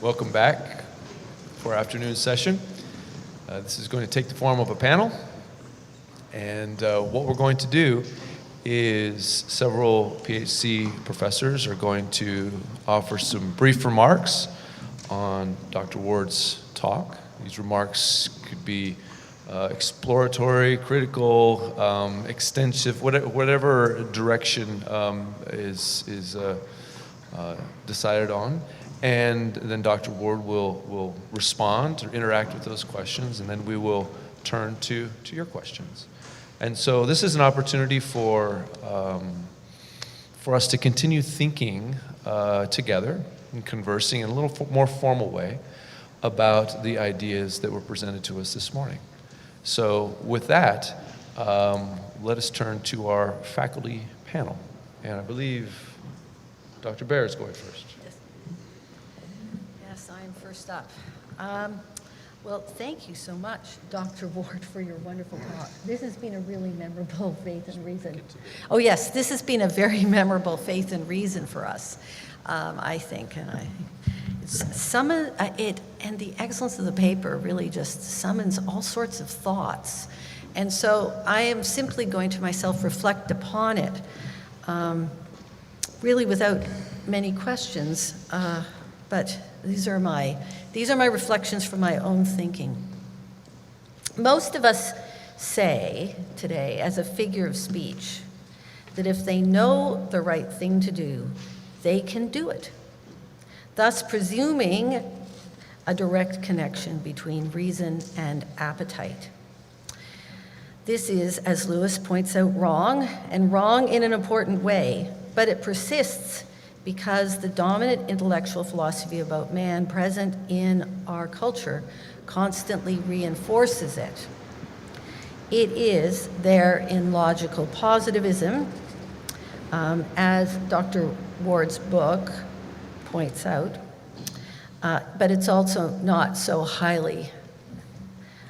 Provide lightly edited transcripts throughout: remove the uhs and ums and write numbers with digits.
Welcome back for our afternoon session. This is going to take the form of a panel, and what we're going to do is several PhD professors are going to offer some brief remarks on Dr. Ward's talk. These remarks could be exploratory, critical, extensive, whatever direction is decided on. And then Dr. Ward will respond or interact with those questions, and then we will turn to your questions. And so this is an opportunity for us to continue thinking together and conversing in a little more formal way about the ideas that were presented to us this morning. So with that, let us turn to our faculty panel. And I believe Dr. Baer is going first. Yes, I'm first up. Well, thank you so much, Dr. Ward, for your wonderful talk. This has been a really memorable Faith and Reason. Oh yes, this has been a very memorable Faith and Reason for us, I think. And and the excellence of the paper really just summons all sorts of thoughts. And so I am simply going to myself reflect upon it, really without many questions, but these are my reflections from my own thinking. Most of us say today, as a figure of speech, that if they know the right thing to do, they can do it, thus presuming a direct connection between reason and appetite. This is, as Lewis points out, wrong, and wrong in an important way, but it persists because the dominant intellectual philosophy about man present in our culture constantly reinforces it. It is there in logical positivism, as Dr. Ward's book points out, but it's also not so highly,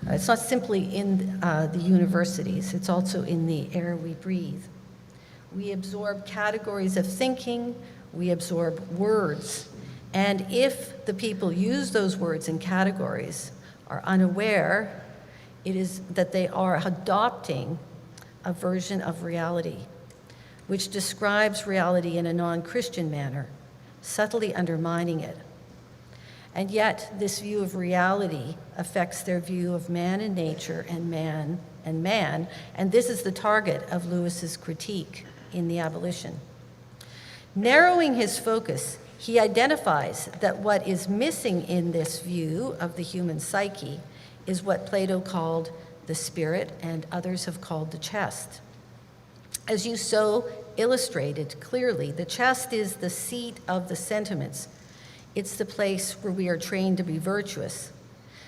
it's not simply in the universities, it's also in the air we breathe. We absorb categories of thinking, we absorb words, and if the people use those words and categories are unaware, it is that they are adopting a version of reality, which describes reality in a non-Christian manner, subtly undermining it. And yet, this view of reality affects their view of man and nature and man, and this is the target of Lewis's critique in the Abolition. Narrowing his focus, he identifies that what is missing in this view of the human psyche is what Plato called the spirit and others have called the chest. As you so illustrated clearly, the chest is the seat of the sentiments. It's the place where we are trained to be virtuous,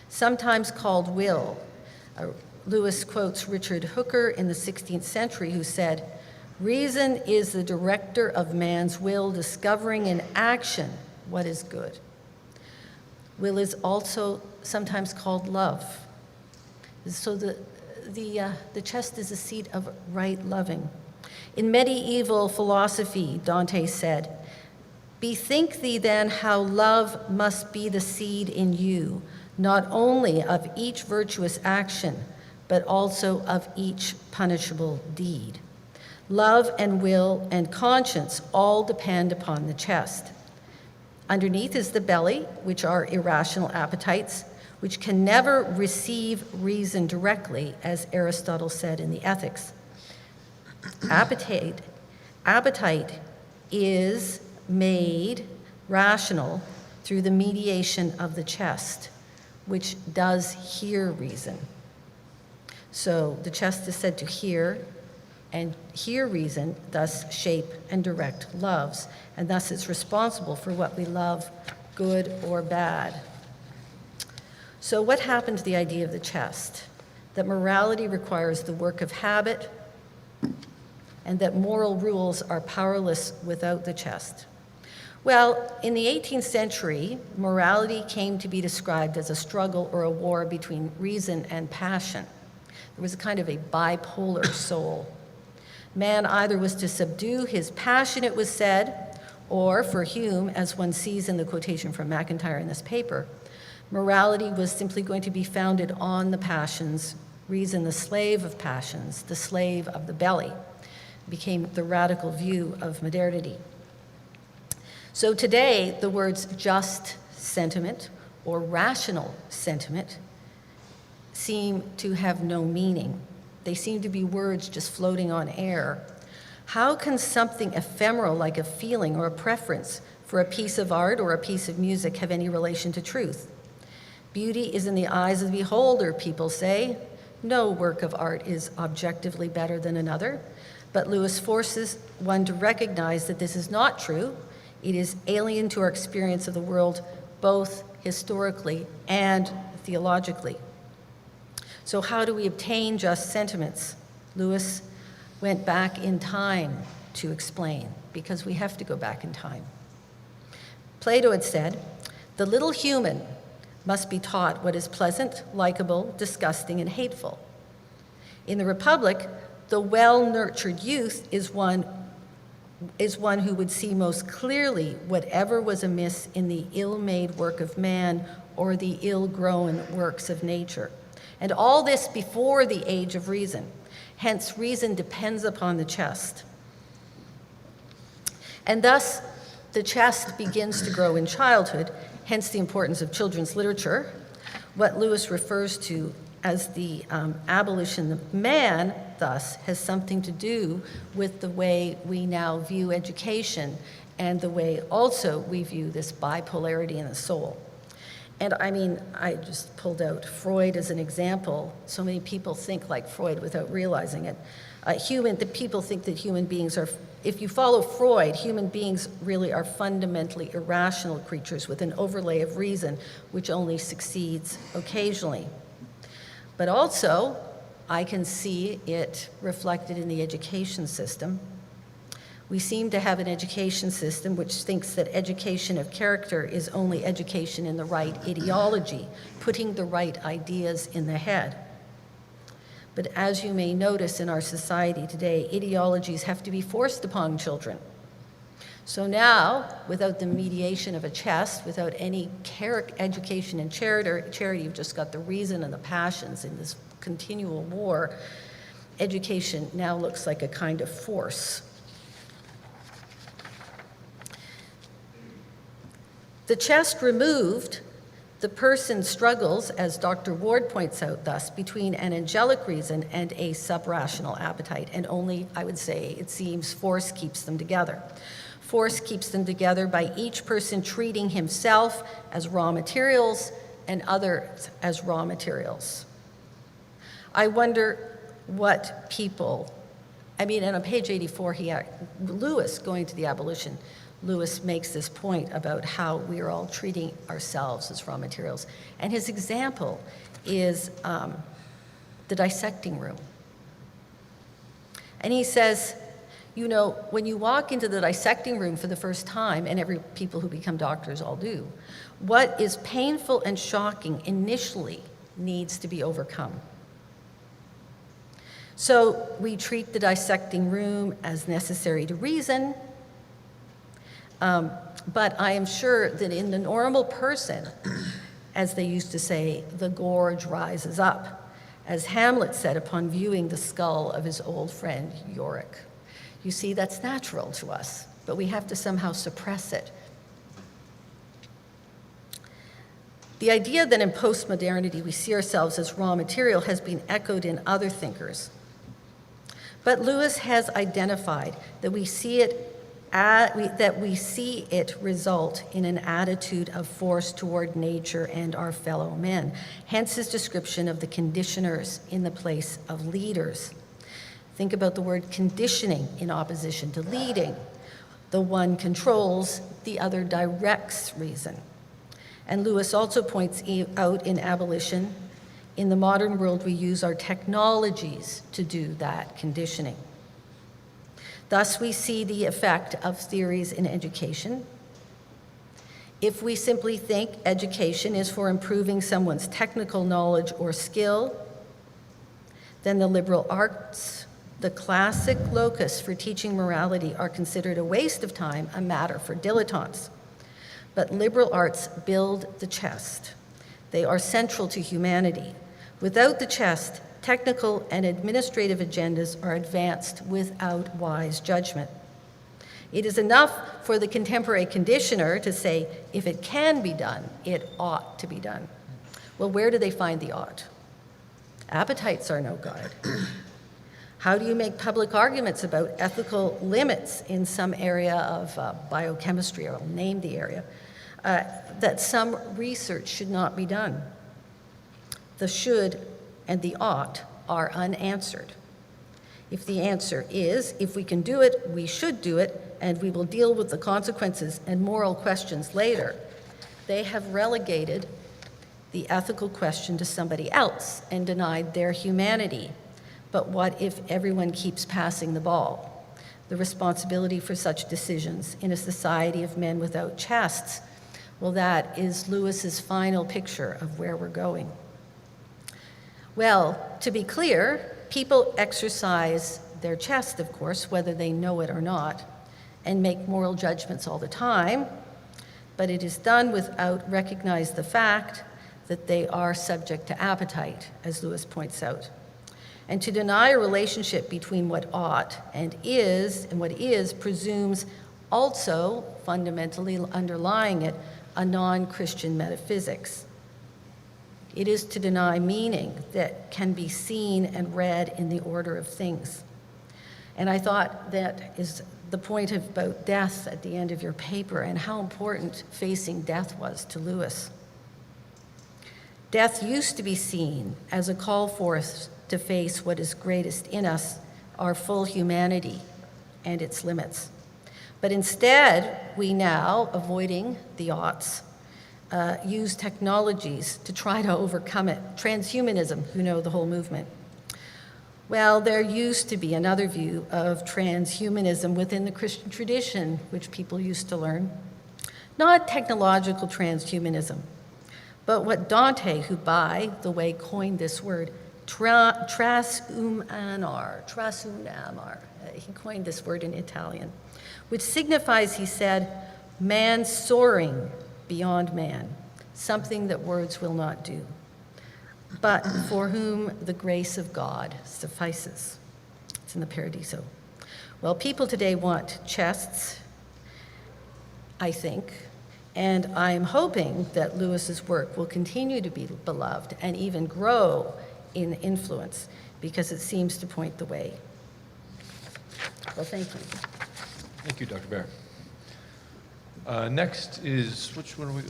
sometimes called will. Lewis quotes Richard Hooker in the 16th century, who said, "Reason is the director of man's will, discovering in action what is good." Will is also sometimes called love. So the chest is a seat of right loving. In medieval philosophy, Dante said, "Bethink thee then how love must be the seed in you, not only of each virtuous action, but also of each punishable deed." Love and will and conscience all depend upon the chest. Underneath is the belly, which are irrational appetites, which can never receive reason directly, as Aristotle said in the Ethics. Appetite is made rational through the mediation of the chest, which does hear reason. So the chest is said to hear, and hear reason, thus shape and direct loves, and thus it's responsible for what we love, good or bad. So what happened to the idea of the chest? That morality requires the work of habit, and that moral rules are powerless without the chest. Well, in the 18th century, morality came to be described as a struggle or a war between reason and passion. There was a kind of a bipolar soul. Man either was to subdue his passion, it was said, Or for Hume, as one sees in the quotation from MacIntyre in this paper, morality was simply going to be founded on the passions, reason the slave of passions, the slave of the belly, became the radical view of modernity. So today, the words just sentiment or rational sentiment seem to have no meaning. They seem to be words just floating on air. How can something ephemeral like a feeling or a preference for a piece of art or a piece of music have any relation to truth? Beauty is in the eyes of the beholder, people say. No work of art is objectively better than another, but Lewis forces one to recognize that this is not true. It is alien to our experience of the world, both historically and theologically. So how do we obtain just sentiments? Lewis went back in time to explain, because we have to go back in time. Plato had said, "The little human must be taught what is pleasant, likable, disgusting, and hateful." In the Republic, the well-nurtured youth is one who would see most clearly whatever was amiss in the ill-made work of man or the ill-grown works of nature. And all this before the age of reason. Hence, reason depends upon the chest. And thus, the chest begins to grow in childhood, hence the importance of children's literature. What Lewis refers to as the abolition of man, thus, has something to do with the way we now view education and the way also we view this bipolarity in the soul. And I mean, I just pulled out Freud as an example. So many people think like Freud without realizing it. The people think that human beings are, if you follow Freud, human beings really are fundamentally irrational creatures with an overlay of reason, which only succeeds occasionally. But also, I can see it reflected in the education system. We seem to have an education system which thinks that education of character is only education in the right ideology, putting the right ideas in the head. But as you may notice in our society today, ideologies have to be forced upon children. So now, without the mediation of a chest, without any education and charity, you've just got the reason and the passions in this continual war. Education now looks like a kind of force. The chest removed, the person struggles, as Dr. Ward points out thus, between an angelic reason and a subrational appetite, and only, I would say, it seems force keeps them together. Force keeps them together by each person treating himself as raw materials and others as raw materials. I wonder what people, and on page 84, Lewis, going to the abolition, Lewis makes this point about how we are all treating ourselves as raw materials. And his example is the dissecting room. And he says, when you walk into the dissecting room for the first time, and people who become doctors all do, what is painful and shocking initially needs to be overcome. So we treat the dissecting room as necessary to reason, but I am sure that in the normal person, as they used to say, the gorge rises up, as Hamlet said upon viewing the skull of his old friend Yorick. You see, that's natural to us, but we have to somehow suppress it. The idea that in postmodernity we see ourselves as raw material has been echoed in other thinkers. But Lewis has identified that we see it result in an attitude of force toward nature and our fellow men. Hence his description of the conditioners in the place of leaders. Think about the word conditioning in opposition to leading. The one controls, the other directs reason. And Lewis also points out in Abolition, in the modern world we use our technologies to do that conditioning. Thus, we see the effect of theories in education. If we simply think education is for improving someone's technical knowledge or skill, then the liberal arts The classic locus for teaching morality are considered a waste of time, a matter for dilettantes. But liberal arts build the chest. They are central to humanity. Without the chest, technical and administrative agendas are advanced without wise judgment. It is enough for the contemporary conditioner to say, if it can be done, it ought to be done. Well, where do they find the ought? Appetites are no guide. How do you make public arguments about ethical limits in some area of biochemistry, or I'll name the area, that some research should not be done? The should and the ought are unanswered. If the answer is, if we can do it, we should do it, and we will deal with the consequences and moral questions later, they have relegated the ethical question to somebody else and denied their humanity. But what if everyone keeps passing the ball? The responsibility for such decisions in a society of men without chests, well, that is Lewis's final picture of where we're going. Well, to be clear, people exercise their chest, of course, whether they know it or not, and make moral judgments all the time, but it is done without recognizing the fact that they are subject to appetite, as Lewis points out. And to deny a relationship between what ought and what is presumes also, fundamentally underlying it, a non-Christian metaphysics. It is to deny meaning that can be seen and read in the order of things. And I thought that is the point about death at the end of your paper and how important facing death was to Lewis. Death used to be seen as a call for us to face what is greatest in us, our full humanity and its limits. But instead, we now, avoiding the oughts, use technologies to try to overcome it. Transhumanism, you know, the whole movement. Well, there used to be another view of transhumanism within the Christian tradition, which people used to learn. Not technological transhumanism, but what Dante, who, by the way, coined this word, trasumamar, he coined this word in Italian, which signifies, he said, man soaring beyond man, something that words will not do, but for whom the grace of God suffices. It's in the Paradiso. Well, people today want chests, I think, and I'm hoping that Lewis's work will continue to be beloved and even grow in influence because it seems to point the way. Well, thank you. Thank you, Dr. Baer. Next is, which one are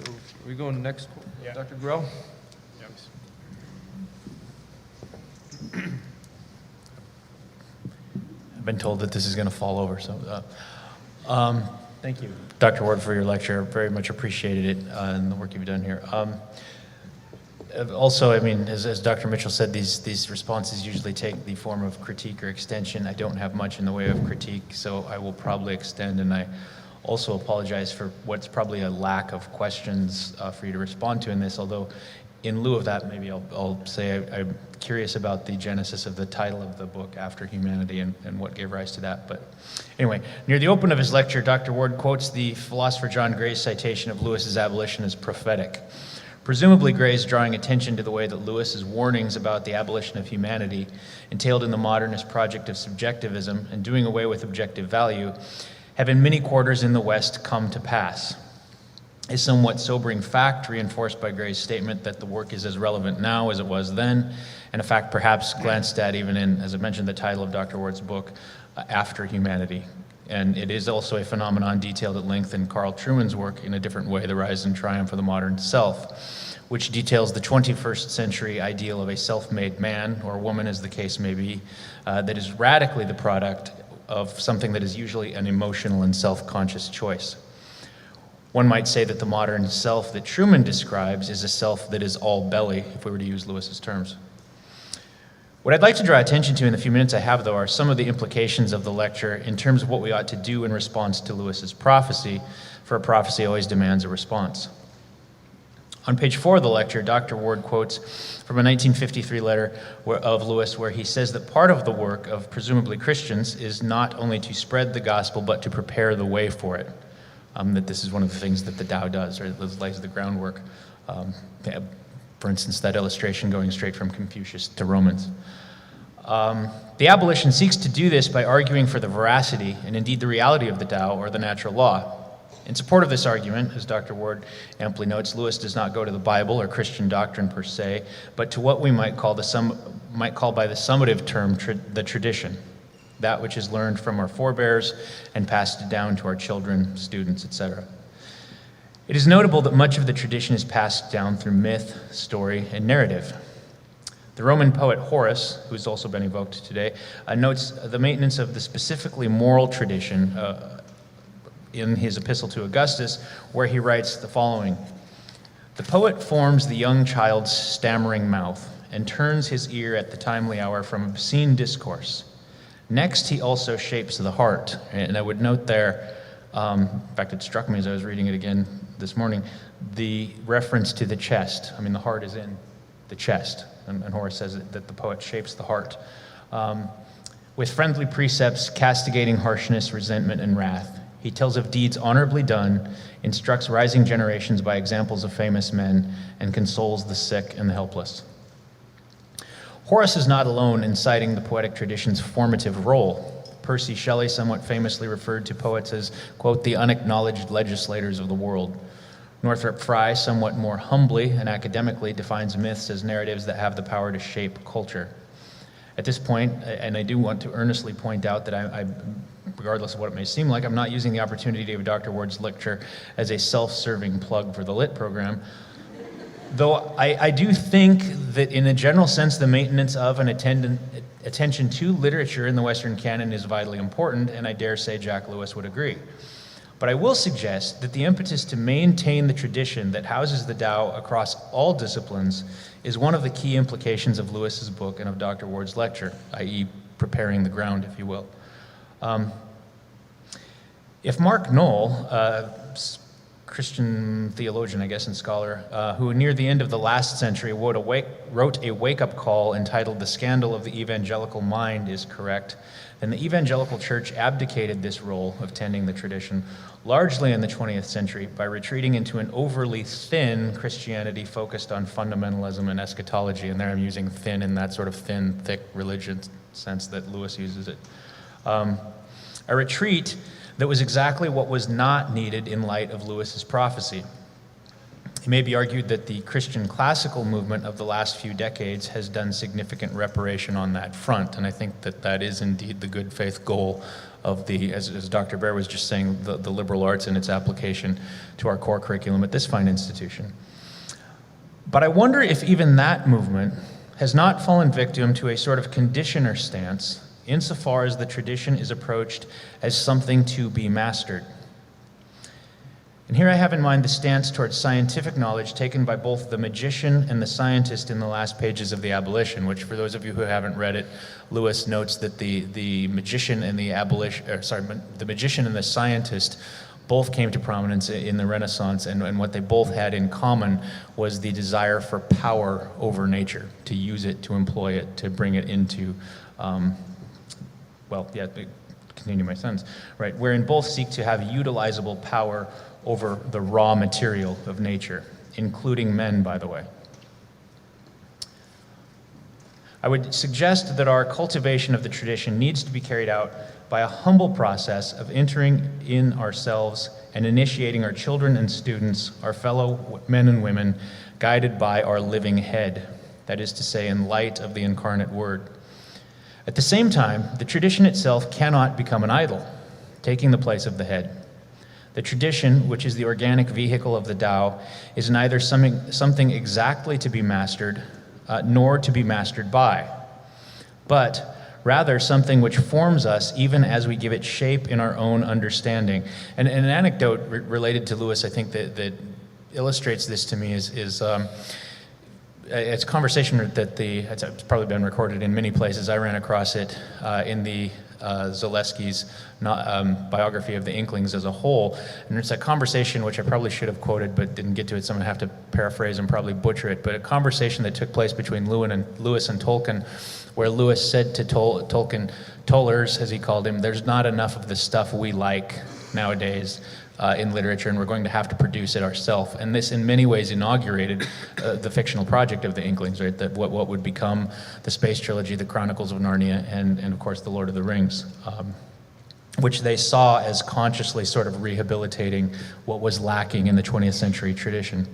we going next? Yeah. Dr. Grell? Yes. I've been told that this is going to fall over, so thank you, Dr. Ward, for your lecture. Very much appreciated it and the work you've done here. Also, I mean, as Dr. Mitchell said, these responses usually take the form of critique or extension. I don't have much in the way of critique, so I will probably extend, and I also apologize for what's probably a lack of questions for you to respond to in this, although in lieu of that, maybe I'll say I'm curious about the genesis of the title of the book, After Humanity, and what gave rise to that. But anyway, near the open of his lecture, Dr. Ward quotes the philosopher John Gray's citation of Lewis's abolition as prophetic. Presumably, Gray is drawing attention to the way that Lewis's warnings about the abolition of humanity, entailed in the modernist project of subjectivism and doing away with objective value, have in many quarters in the West come to pass. A somewhat sobering fact reinforced by Gray's statement that the work is as relevant now as it was then, and a fact perhaps glanced at even in, as I mentioned, the title of Dr. Ward's book, After Humanity. And it is also a phenomenon detailed at length in Carl Trueman's work, In a Different Way, The Rise and Triumph of the Modern Self, which details the 21st century ideal of a self-made man, or woman as the case may be, that is radically the product of something that is usually an emotional and self-conscious choice. One might say that the modern self that Trueman describes is a self that is all belly, if we were to use Lewis's terms. What I'd like to draw attention to in the few minutes I have, though, are some of the implications of the lecture in terms of what we ought to do in response to Lewis's prophecy, for a prophecy always demands a response. On page 4 of the lecture, Dr. Ward quotes from a 1953 letter of Lewis where he says that part of the work of presumably Christians is not only to spread the gospel, but to prepare the way for it. That this is one of the things that the Tao does, or it lays the groundwork. For instance, that illustration going straight from Confucius to Romans. The abolition seeks to do this by arguing for the veracity and indeed the reality of the Tao or the natural law. In support of this argument, as Dr. Ward amply notes, Lewis does not go to the Bible or Christian doctrine per se, but to what we might call by the summative term the tradition, that which is learned from our forebears and passed down to our children, students, etc. It is notable that much of the tradition is passed down through myth, story, and narrative. The Roman poet Horace, who's also been evoked today, notes the maintenance of the specifically moral tradition in his epistle to Augustus, where he writes the following: "The poet forms the young child's stammering mouth and turns his ear at the timely hour from obscene discourse. Next, he also shapes the heart." And I would note there, in fact, it struck me as I was reading it again this morning, the reference to the chest. I mean, the heart is in the chest, and Horace says that the poet shapes the heart. With friendly precepts, castigating harshness, resentment, and wrath. He tells of deeds honorably done, instructs rising generations by examples of famous men, and consoles the sick and the helpless. Horace is not alone in citing the poetic tradition's formative role. Percy Shelley somewhat famously referred to poets as, quote, the unacknowledged legislators of the world. Northrop Frye, somewhat more humbly and academically, defines myths as narratives that have the power to shape culture. At this point, and I do want to earnestly point out that I regardless of what it may seem like, I'm not using the opportunity of Dr. Ward's lecture as a self-serving plug for the LIT program, though I do think that in a general sense, the maintenance of an attention to literature in the Western canon is vitally important, and I dare say Jack Lewis would agree. But I will suggest that the impetus to maintain the tradition that houses the Tao across all disciplines is one of the key implications of Lewis's book and of Dr. Ward's lecture, i.e. preparing the ground, if you will. If Mark Knoll, Christian theologian, I guess, and scholar, who near the end of the last century wrote a wake-up call entitled "The Scandal of the Evangelical Mind" is correct, then the evangelical church abdicated this role of tending the tradition largely in the 20th century by retreating into an overly thin Christianity focused on fundamentalism and eschatology, and there I'm using thin in that sort of thin, thick religion sense that Lewis uses it. A retreat that was exactly what was not needed in light of Lewis's prophecy. It may be argued that the Christian classical movement of the last few decades has done significant reparation on that front, and I think that that is indeed the good faith goal of the, as Dr. Baer was just saying, the liberal arts and its application to our core curriculum at this fine institution. But I wonder if even that movement has not fallen victim to a sort of conditioner stance insofar as the tradition is approached as something to be mastered. And here I have in mind the stance towards scientific knowledge taken by both the magician and the scientist in the last pages of The Abolition, which for those of you who haven't read it, Lewis notes that the magician and the magician and the scientist both came to prominence in the Renaissance, and what they both had in common was the desire for power over nature, to use it, to employ it, to bring it into continue my sentence, right, wherein both seek to have utilizable power over the raw material of nature, including men, by the way. I would suggest that our cultivation of the tradition needs to be carried out by a humble process of entering in ourselves and initiating our children and students, our fellow men and women, guided by our living head, that is to say, in light of the incarnate Word. At the same time, the tradition itself cannot become an idol, taking the place of the head. The tradition, which is the organic vehicle of the Tao, is neither something exactly to be mastered, nor to be mastered by, but rather something which forms us even as we give it shape in our own understanding. And an anecdote related to Lewis, I think, that illustrates this to me is it's a conversation that it's probably been recorded in many places. I ran across it in the Zalewski's biography of the Inklings as a whole. And it's a conversation which I probably should have quoted but didn't get to it, so I'm going to have to paraphrase and probably butcher it, but a conversation that took place between Lewis and Tolkien, where Lewis said to Tolkien, Tollers, as he called him, there's not enough of the stuff we like nowadays in literature, and we're going to have to produce it ourselves. And this, in many ways, inaugurated the fictional project of the Inklings, right? That what would become the space trilogy, the Chronicles of Narnia, and of course, the Lord of the Rings, which they saw as consciously sort of rehabilitating what was lacking in the 20th century tradition.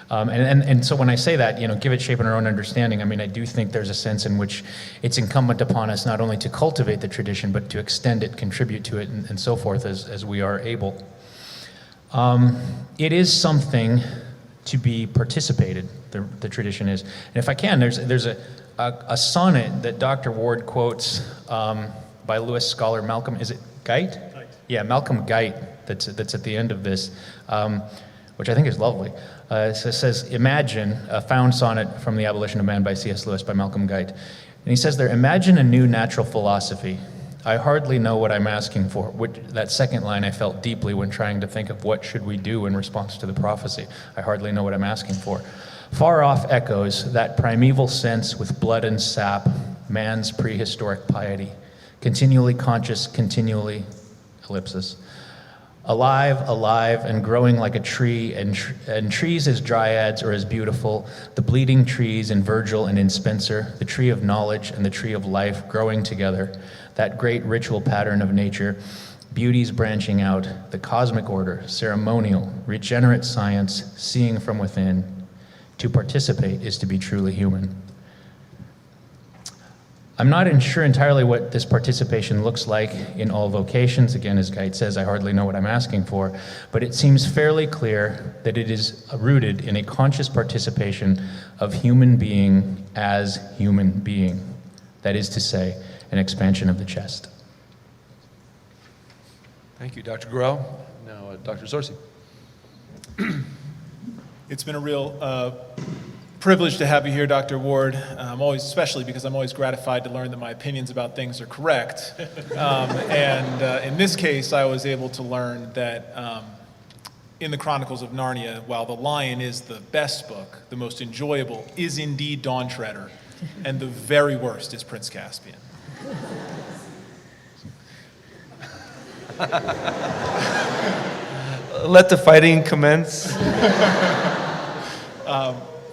And so when I say that, give it shape in our own understanding, I mean, I do think there's a sense in which it's incumbent upon us not only to cultivate the tradition, but to extend it, contribute to it, and so forth as we are able. It is something to be participated, the tradition is. And if I can, there's a sonnet that Dr. Ward quotes by Lewis scholar Malcolm, is it Geit? Yeah, Malcolm Geit, that's at the end of this, which I think is lovely. It says, imagine, a found sonnet from The Abolition of Man by C.S. Lewis by Malcolm Geit. And he says there, imagine a new natural philosophy. I hardly know what I'm asking for. That second line I felt deeply when trying to think of what should we do in response to the prophecy. I hardly know what I'm asking for. Far off echoes that primeval sense with blood and sap, man's prehistoric piety, continually conscious, continually, ellipsis, alive, and growing like a tree, and trees as dryads or as beautiful, the bleeding trees in Virgil and in Spenser, the tree of knowledge and the tree of life growing together, that great ritual pattern of nature, beauties branching out, the cosmic order, ceremonial, regenerate science, seeing from within. To participate is to be truly human. I'm not sure entirely what this participation looks like in all vocations. Again, as Geit says, I hardly know what I'm asking for, but it seems fairly clear that it is rooted in a conscious participation of human being as human being. That is to say, an expansion of the chest. Thank you, Dr. Guerrero. Now, Dr. Zorzi. It's been a real privilege to have you here, Dr. Ward. Especially because I'm always gratified to learn that my opinions about things are correct. In this case, I was able to learn that in the Chronicles of Narnia, while The Lion is the best book, the most enjoyable is indeed Dawn Treader, and the very worst is Prince Caspian. Let the fighting commence.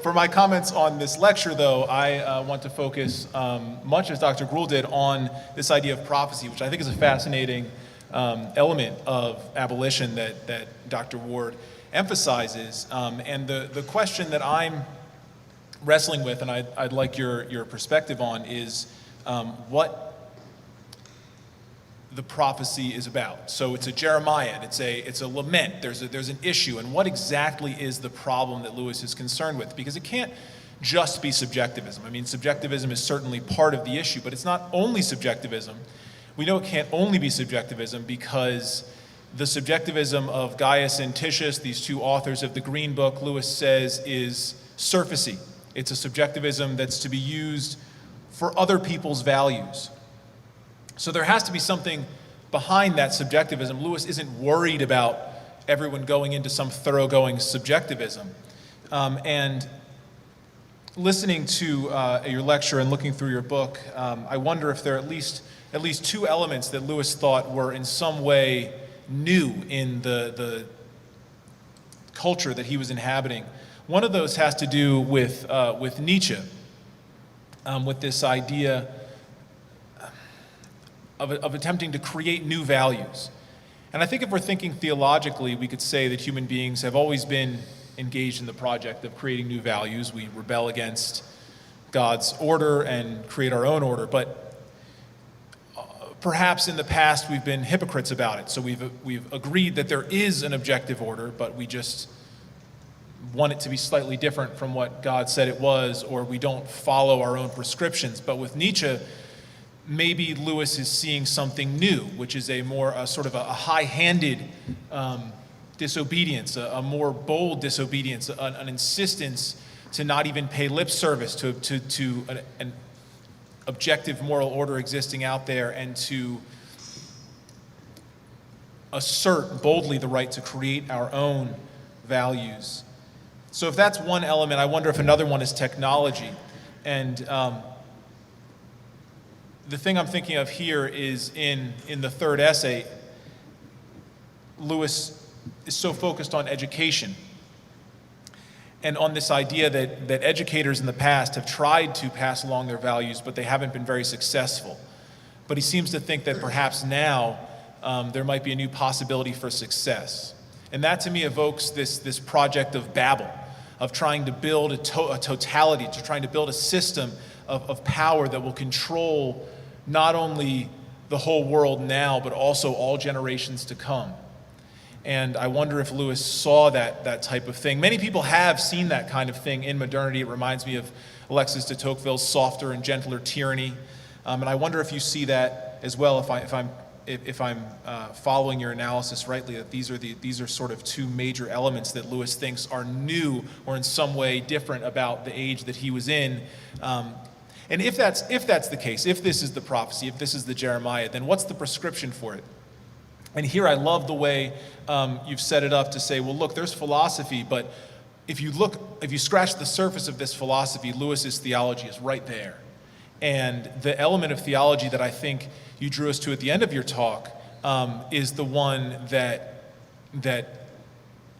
For my comments on this lecture, though, I want to focus, much as Dr. Gruhl did, on this idea of prophecy, which I think is a fascinating element of abolition that Dr. Ward emphasizes. And the question that I'm wrestling with, and I'd like your perspective on, is what the prophecy is about. So it's a Jeremiah, it's a lament, there's an issue, and what exactly is the problem that Lewis is concerned with? Because it can't just be subjectivism. I mean, subjectivism is certainly part of the issue, but it's not only subjectivism. We know it can't only be subjectivism because the subjectivism of Gaius and Titius, these two authors of the Green Book, Lewis says is surfacey. It's a subjectivism that's to be used for other people's values. So there has to be something behind that subjectivism. Lewis isn't worried about everyone going into some thoroughgoing subjectivism. And listening to your lecture and looking through your book, I wonder if there are at least two elements that Lewis thought were in some way new in the culture that he was inhabiting. One of those has to do with Nietzsche, with this idea of attempting to create new values. And I think if we're thinking theologically, we could say that human beings have always been engaged in the project of creating new values. We rebel against God's order and create our own order, but perhaps in the past we've been hypocrites about it. So we've agreed that there is an objective order, but we just want it to be slightly different from what God said it was, or we don't follow our own prescriptions. But with Nietzsche, maybe Lewis is seeing something new, which is a more sort of a high-handed disobedience, a more bold disobedience, an insistence to not even pay lip service to an objective moral order existing out there, and to assert boldly the right to create our own values. So if that's one element, I wonder if another one is technology. And the thing I'm thinking of here is in the third essay, Lewis is so focused on education and on this idea that educators in the past have tried to pass along their values, but they haven't been very successful. But he seems to think that perhaps now there might be a new possibility for success. And that to me evokes this project of Babel, of trying to build a totality, to trying to build a system of power that will control not only the whole world now, but also all generations to come. And I wonder if Lewis saw that type of thing. Many people have seen that kind of thing in modernity. It reminds me of Alexis de Tocqueville's Softer and Gentler Tyranny. And I wonder if you see that as well, if I'm following your analysis rightly, that these are sort of two major elements that Lewis thinks are new or in some way different about the age that he was in. And if that's the case, if this is the prophecy, if this is the Jeremiah, then what's the prescription for it? And here I love the way you've set it up to say, well, look, there's philosophy, but if you scratch the surface of this philosophy, Lewis's theology is right there. And the element of theology that I think you drew us to at the end of your talk is the one that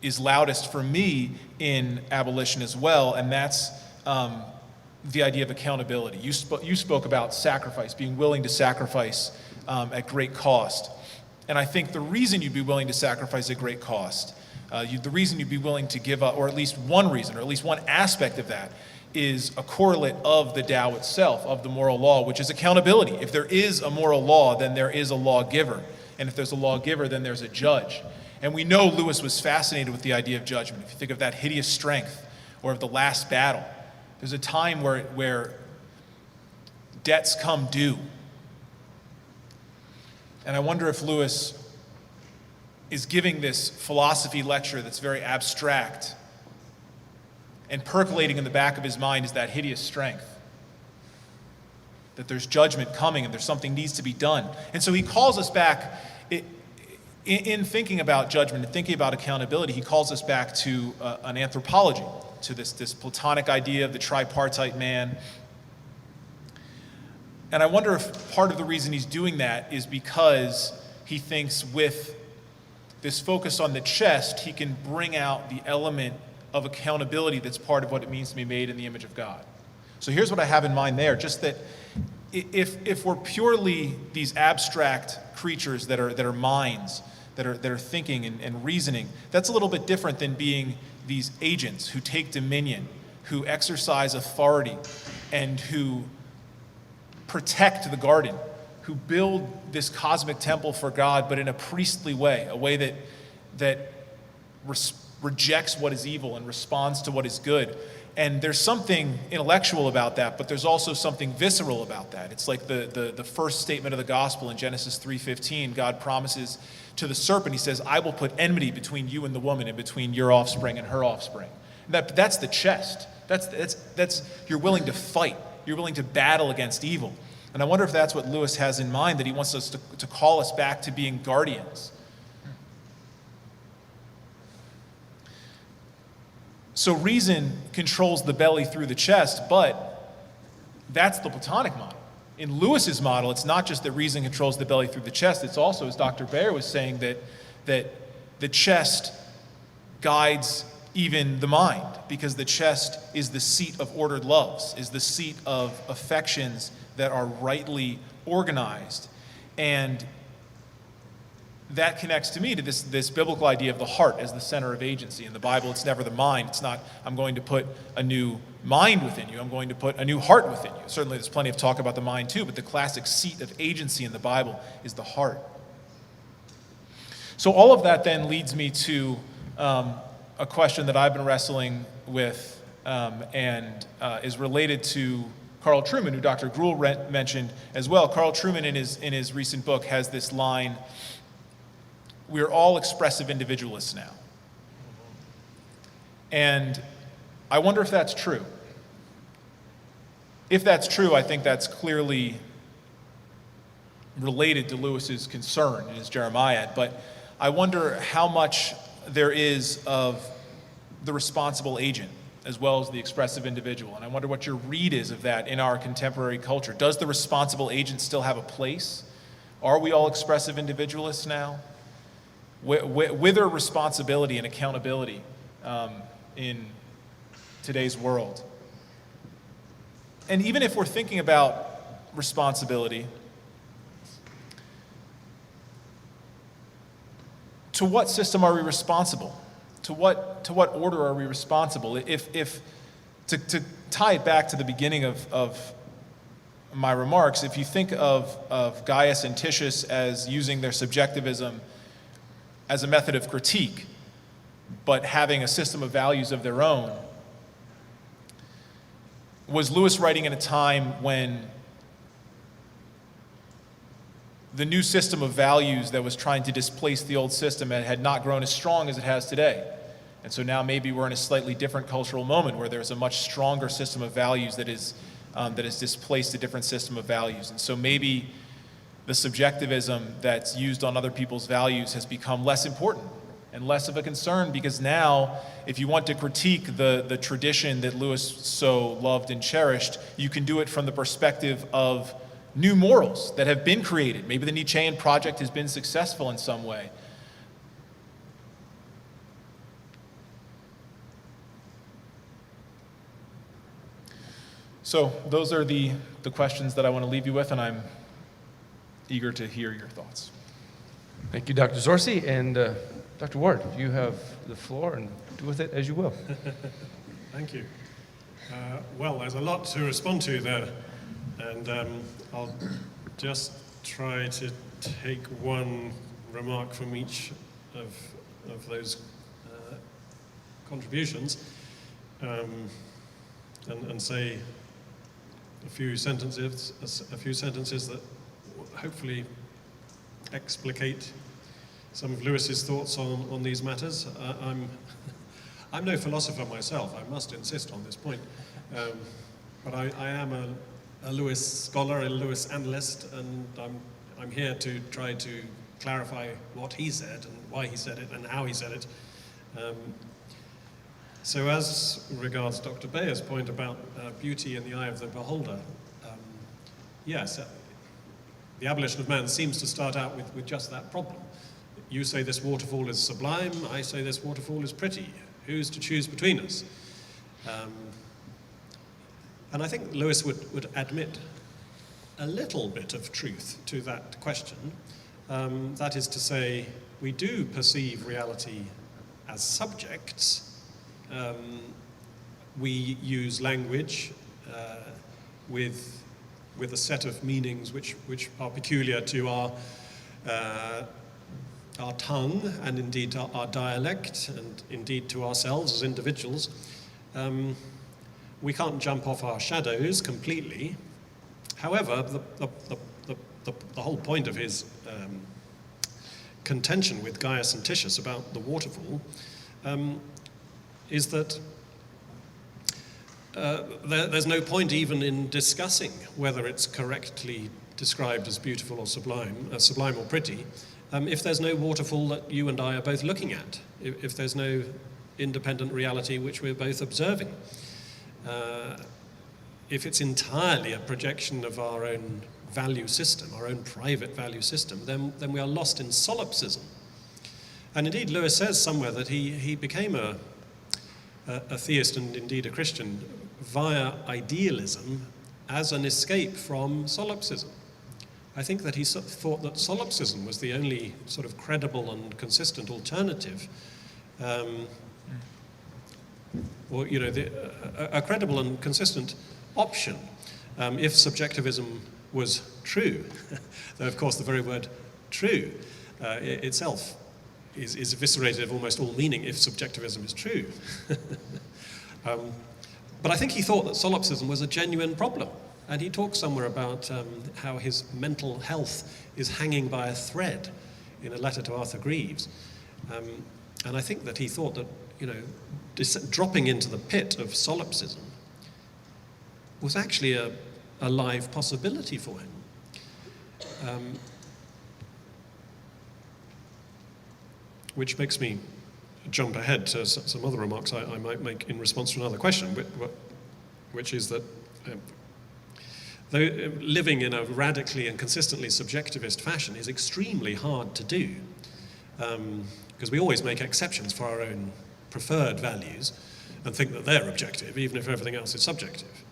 is loudest for me in abolition as well, and that's the idea of accountability. You spoke about sacrifice, being willing to sacrifice at great cost. And I think the reason you'd be willing to sacrifice at great cost, the reason you'd be willing to give up, or at least one reason, or at least one aspect of that, is a correlate of the Tao itself, of the moral law, which is accountability. If there is a moral law, then there is a lawgiver. And if there's a lawgiver, then there's a judge. And we know Lewis was fascinated with the idea of judgment. If you think of that hideous strength, or of the last battle, there's a time where debts come due. And I wonder if Lewis is giving this philosophy lecture that's very abstract, and percolating in the back of his mind is that hideous strength, that there's judgment coming and there's something needs to be done. And so he calls us back, in thinking about judgment and thinking about accountability, he calls us back to an anthropology, to this Platonic idea of the tripartite man. And I wonder if part of the reason he's doing that is because he thinks with this focus on the chest, he can bring out the element of accountability that's part of what it means to be made in the image of God. So here's what I have in mind there, just that if we're purely these abstract creatures that are minds, that are thinking and reasoning, that's a little bit different than being these agents who take dominion, who exercise authority, and who protect the garden, who build this cosmic temple for God, but in a priestly way, a way that rejects what is evil and responds to what is good. And there's something intellectual about that, but there's also something visceral about that. It's like the first statement of the gospel in Genesis 3:15. God promises to the serpent, he says, I will put enmity between you and the woman, and between your offspring and her offspring. That's the chest. That's you're willing to fight. You're willing to battle against evil. And I wonder if that's what Lewis has in mind, that he wants us to call us back to being guardians. So reason controls the belly through the chest, but that's the Platonic model. In Lewis's model, it's not just that reason controls the belly through the chest, it's also, as Dr. Baer was saying, that the chest guides even the mind, because the chest is the seat of ordered loves, is the seat of affections that are rightly organized. And that connects to me to this biblical idea of the heart as the center of agency. In the Bible, it's never the mind. It's not, I'm going to put a new mind within you. I'm going to put a new heart within you. Certainly, there's plenty of talk about the mind too, but the classic seat of agency in the Bible is the heart. So all of that then leads me to a question that I've been wrestling with and is related to Carl Trueman, who Dr. Gruhl mentioned as well. Carl Trueman, in his recent book, has this line, we're all expressive individualists now. And I wonder if that's true. If that's true, I think that's clearly related to Lewis's concern in his Jeremiah. But I wonder how much there is of the responsible agent as well as the expressive individual. And I wonder what your read is of that in our contemporary culture. Does the responsible agent still have a place? Are we all expressive individualists now? Whither responsibility and accountability in today's world? And even if we're thinking about responsibility, to what system are we responsible? To what order are we responsible? If to tie it back to the beginning of my remarks, if you think of Gaius and Titius as using their subjectivism as a method of critique, but having a system of values of their own, was Lewis writing in a time when the new system of values that was trying to displace the old system had not grown as strong as it has today? And so now maybe we're in a slightly different cultural moment where there's a much stronger system of values that has displaced a different system of values. And so maybe the subjectivism that's used on other people's values has become less important and less of a concern, because now if you want to critique the tradition that Lewis so loved and cherished, you can do it from the perspective of new morals that have been created. Maybe the Nietzschean project has been successful in some way. So those are the questions that I want to leave you with, and I'm eager to hear your thoughts. Thank you, Dr. Zorzi. And Dr. Ward, you have the floor, and do with it as you will. Thank you. Well, there's a lot to respond to there, and I'll just try to take one remark from each of those contributions and say a few sentences that hopefully explicate some of Lewis's thoughts on these matters. I'm no philosopher myself, I must insist on this point, but I am a Lewis scholar, a Lewis analyst, and I'm here to try to clarify what he said and why he said it and how he said it. So as regards Dr. Bayer's point about beauty in the eye of the beholder, yes, the Abolition of Man seems to start out with just that problem. You say this waterfall is sublime, I say this waterfall is pretty. Who's to choose between us? And I think Lewis would admit a little bit of truth to that question. That is to say, we do perceive reality as subjects. We use language with a set of meanings which are peculiar to our tongue and indeed our dialect and indeed to ourselves as individuals. We can't jump off our shadows completely. However, the whole point of his contention with Gaius and Titius about the waterfall is that there's no point even in discussing whether it's correctly described as beautiful or sublime or pretty, if there's no waterfall that you and I are both looking at, if there's no independent reality which we're both observing. If it's entirely a projection of our own value system, our own private value system, then we are lost in solipsism. And indeed, Lewis says somewhere that he became a theist and indeed a Christian via idealism as an escape from solipsism. I think that he thought that solipsism was the only sort of credible and consistent alternative, or a credible and consistent option if subjectivism was true. Though, of course, the very word "true" itself is eviscerated of almost all meaning if subjectivism is true. But I think he thought that solipsism was a genuine problem. And he talks somewhere about how his mental health is hanging by a thread in a letter to Arthur Greaves. And I think that he thought that, dropping into the pit of solipsism was actually a live possibility for him. which makes me jump ahead to some other remarks I might make in response to another question, which is that though living in a radically and consistently subjectivist fashion is extremely hard to do, because we always make exceptions for our own preferred values and think that they're objective, even if everything else is subjective.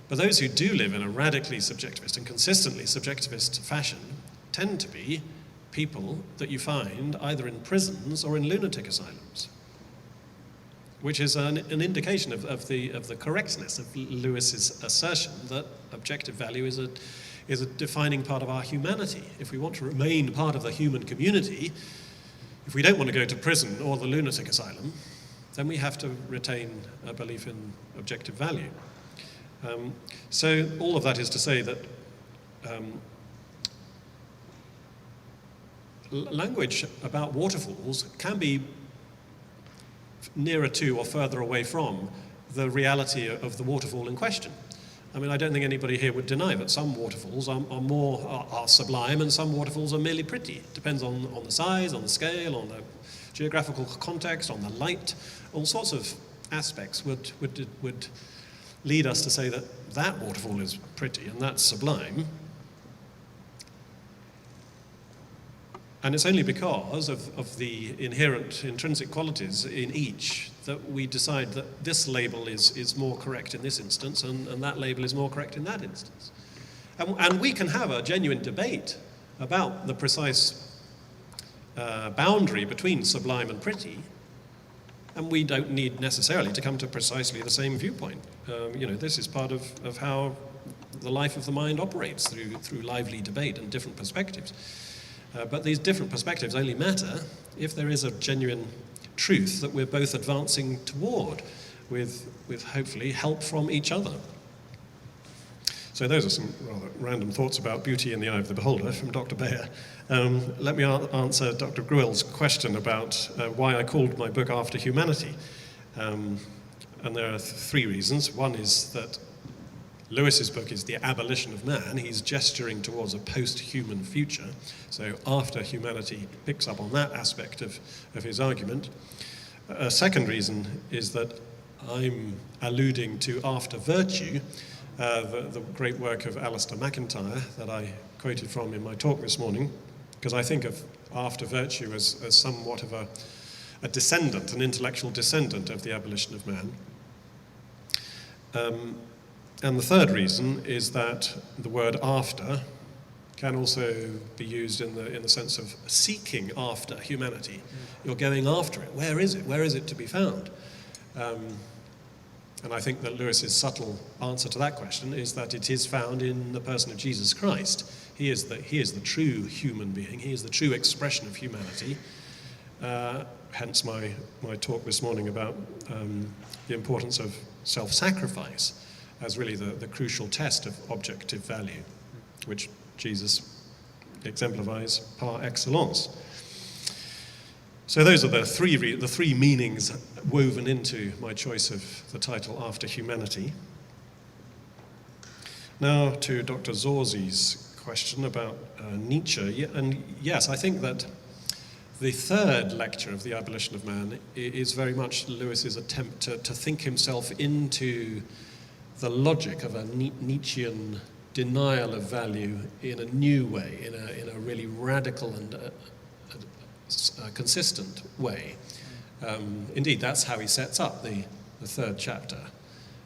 But those who do live in a radically subjectivist and consistently subjectivist fashion tend to be people that you find either in prisons or in lunatic asylums, which is an indication of the correctness of Lewis's assertion that objective value is a defining part of our humanity. If we want to remain part of the human community, if we don't want to go to prison or the lunatic asylum, then we have to retain a belief in objective value. So all of that is to say that language about waterfalls can be nearer to or further away from the reality of the waterfall in question. I mean, I don't think anybody here would deny that some waterfalls are sublime and some waterfalls are merely pretty. It depends on the size, on the scale, on the geographical context, on the light. All sorts of aspects would lead us to say that waterfall is pretty and that's sublime. And it's only because of the inherent intrinsic qualities in each that we decide that this label is more correct in this instance and that label is more correct in that instance. And we can have a genuine debate about the precise boundary between sublime and pretty, and we don't need necessarily to come to precisely the same viewpoint. This is part of how the life of the mind operates through lively debate and different perspectives. But these different perspectives only matter if there is a genuine truth that we're both advancing toward with hopefully help from each other. So those are some rather random thoughts about beauty in the eye of the beholder from Dr. Bayer. Let me answer Dr. Gruel's question about why I called my book After Humanity. And there are three reasons. One is that Lewis's book is The Abolition of Man. He's gesturing towards a post-human future. So After Humanity picks up on that aspect of his argument. A second reason is that I'm alluding to After Virtue, the great work of Alistair MacIntyre that I quoted from in my talk this morning, because I think of After Virtue as somewhat of a descendant, an intellectual descendant of The Abolition of Man. And the third reason is that the word after can also be used in the sense of seeking after humanity. You're going after it. Where is it? Where is it to be found? And I think that Lewis's subtle answer to that question is that it is found in the person of Jesus Christ. He is the true human being. He is the true expression of humanity. Hence my talk this morning about the importance of self-sacrifice as really the crucial test of objective value, which Jesus exemplifies par excellence. So those are the three meanings woven into my choice of the title After Humanity. Now to Dr. Zorzi's question about Nietzsche. And yes, I think that the third lecture of The Abolition of Man is very much Lewis's attempt to think himself into the logic of a Nietzschean denial of value in a new way, in a really radical and consistent way. Indeed, that's how he sets up the third chapter.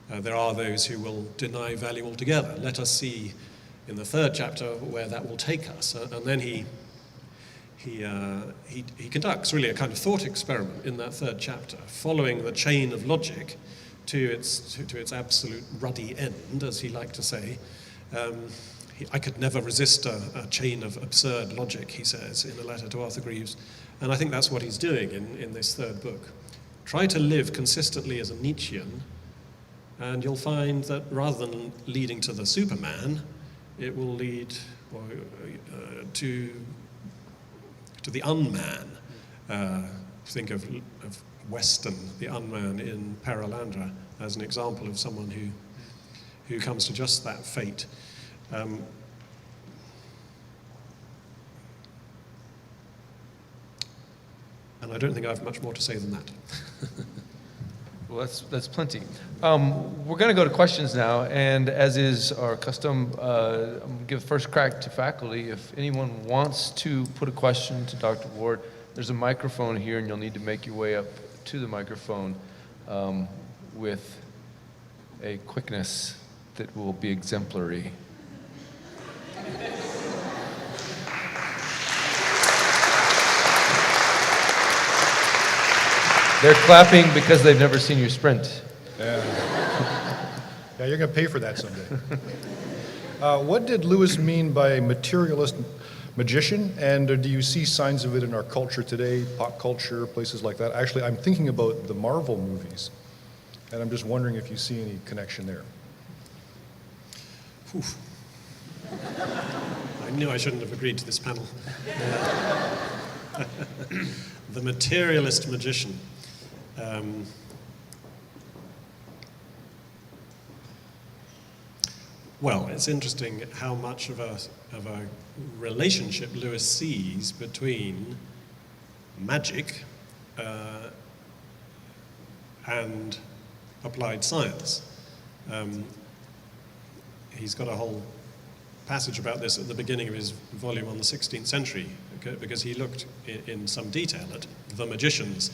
There are those who will deny value altogether. Let us see in the third chapter where that will take us. And then he conducts really a kind of thought experiment in that third chapter, following the chain of logic to its absolute ruddy end, as he liked to say. I could never resist a chain of absurd logic, he says in a letter to Arthur Greaves. And I think that's what he's doing in this third book. Try to live consistently as a Nietzschean, and you'll find that rather than leading to the Superman, it will lead to the unman. Think of Weston, the unman in Paralandra, as an example of someone who comes to just that fate. And I don't think I have much more to say than that. Well, that's plenty. We're going to go to questions now, and as is our custom, I'm going to give first crack to faculty. If anyone wants to put a question to Dr. Ward, there's a microphone here, and you'll need to make your way up to the microphone with a quickness that will be exemplary. They're clapping because they've never seen you sprint. Yeah, you're going to pay for that someday. What did Lewis mean by materialist magician? And do you see signs of it in our culture today, pop culture, places like that? Actually, I'm thinking about the Marvel movies, and I'm just wondering if you see any connection there. Oof. I knew I shouldn't have agreed to this panel. The materialist magician. Well, it's interesting how much of a relationship Lewis sees between magic and applied science. He's got a whole passage about this at the beginning of his volume on the 16th century, because he looked in some detail at the magicians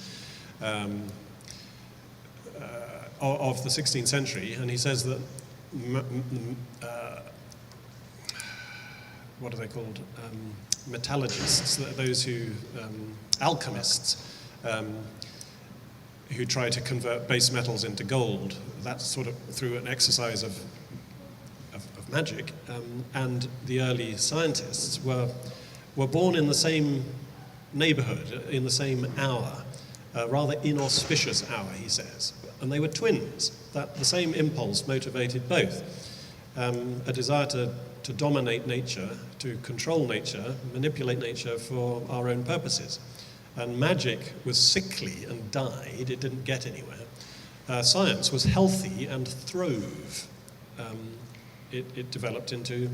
of the 16th century, and he says that what are they called? Metallurgists, those who, alchemists, who try to convert base metals into gold. That's sort of through an exercise of magic. And the early scientists were born in the same neighborhood, in the same hour, a rather inauspicious hour, he says. And they were twins. That the same impulse motivated both. A desire to dominate nature, to control nature, manipulate nature for our own purposes. And magic was sickly and died, it didn't get anywhere. Science was healthy and throve. It developed into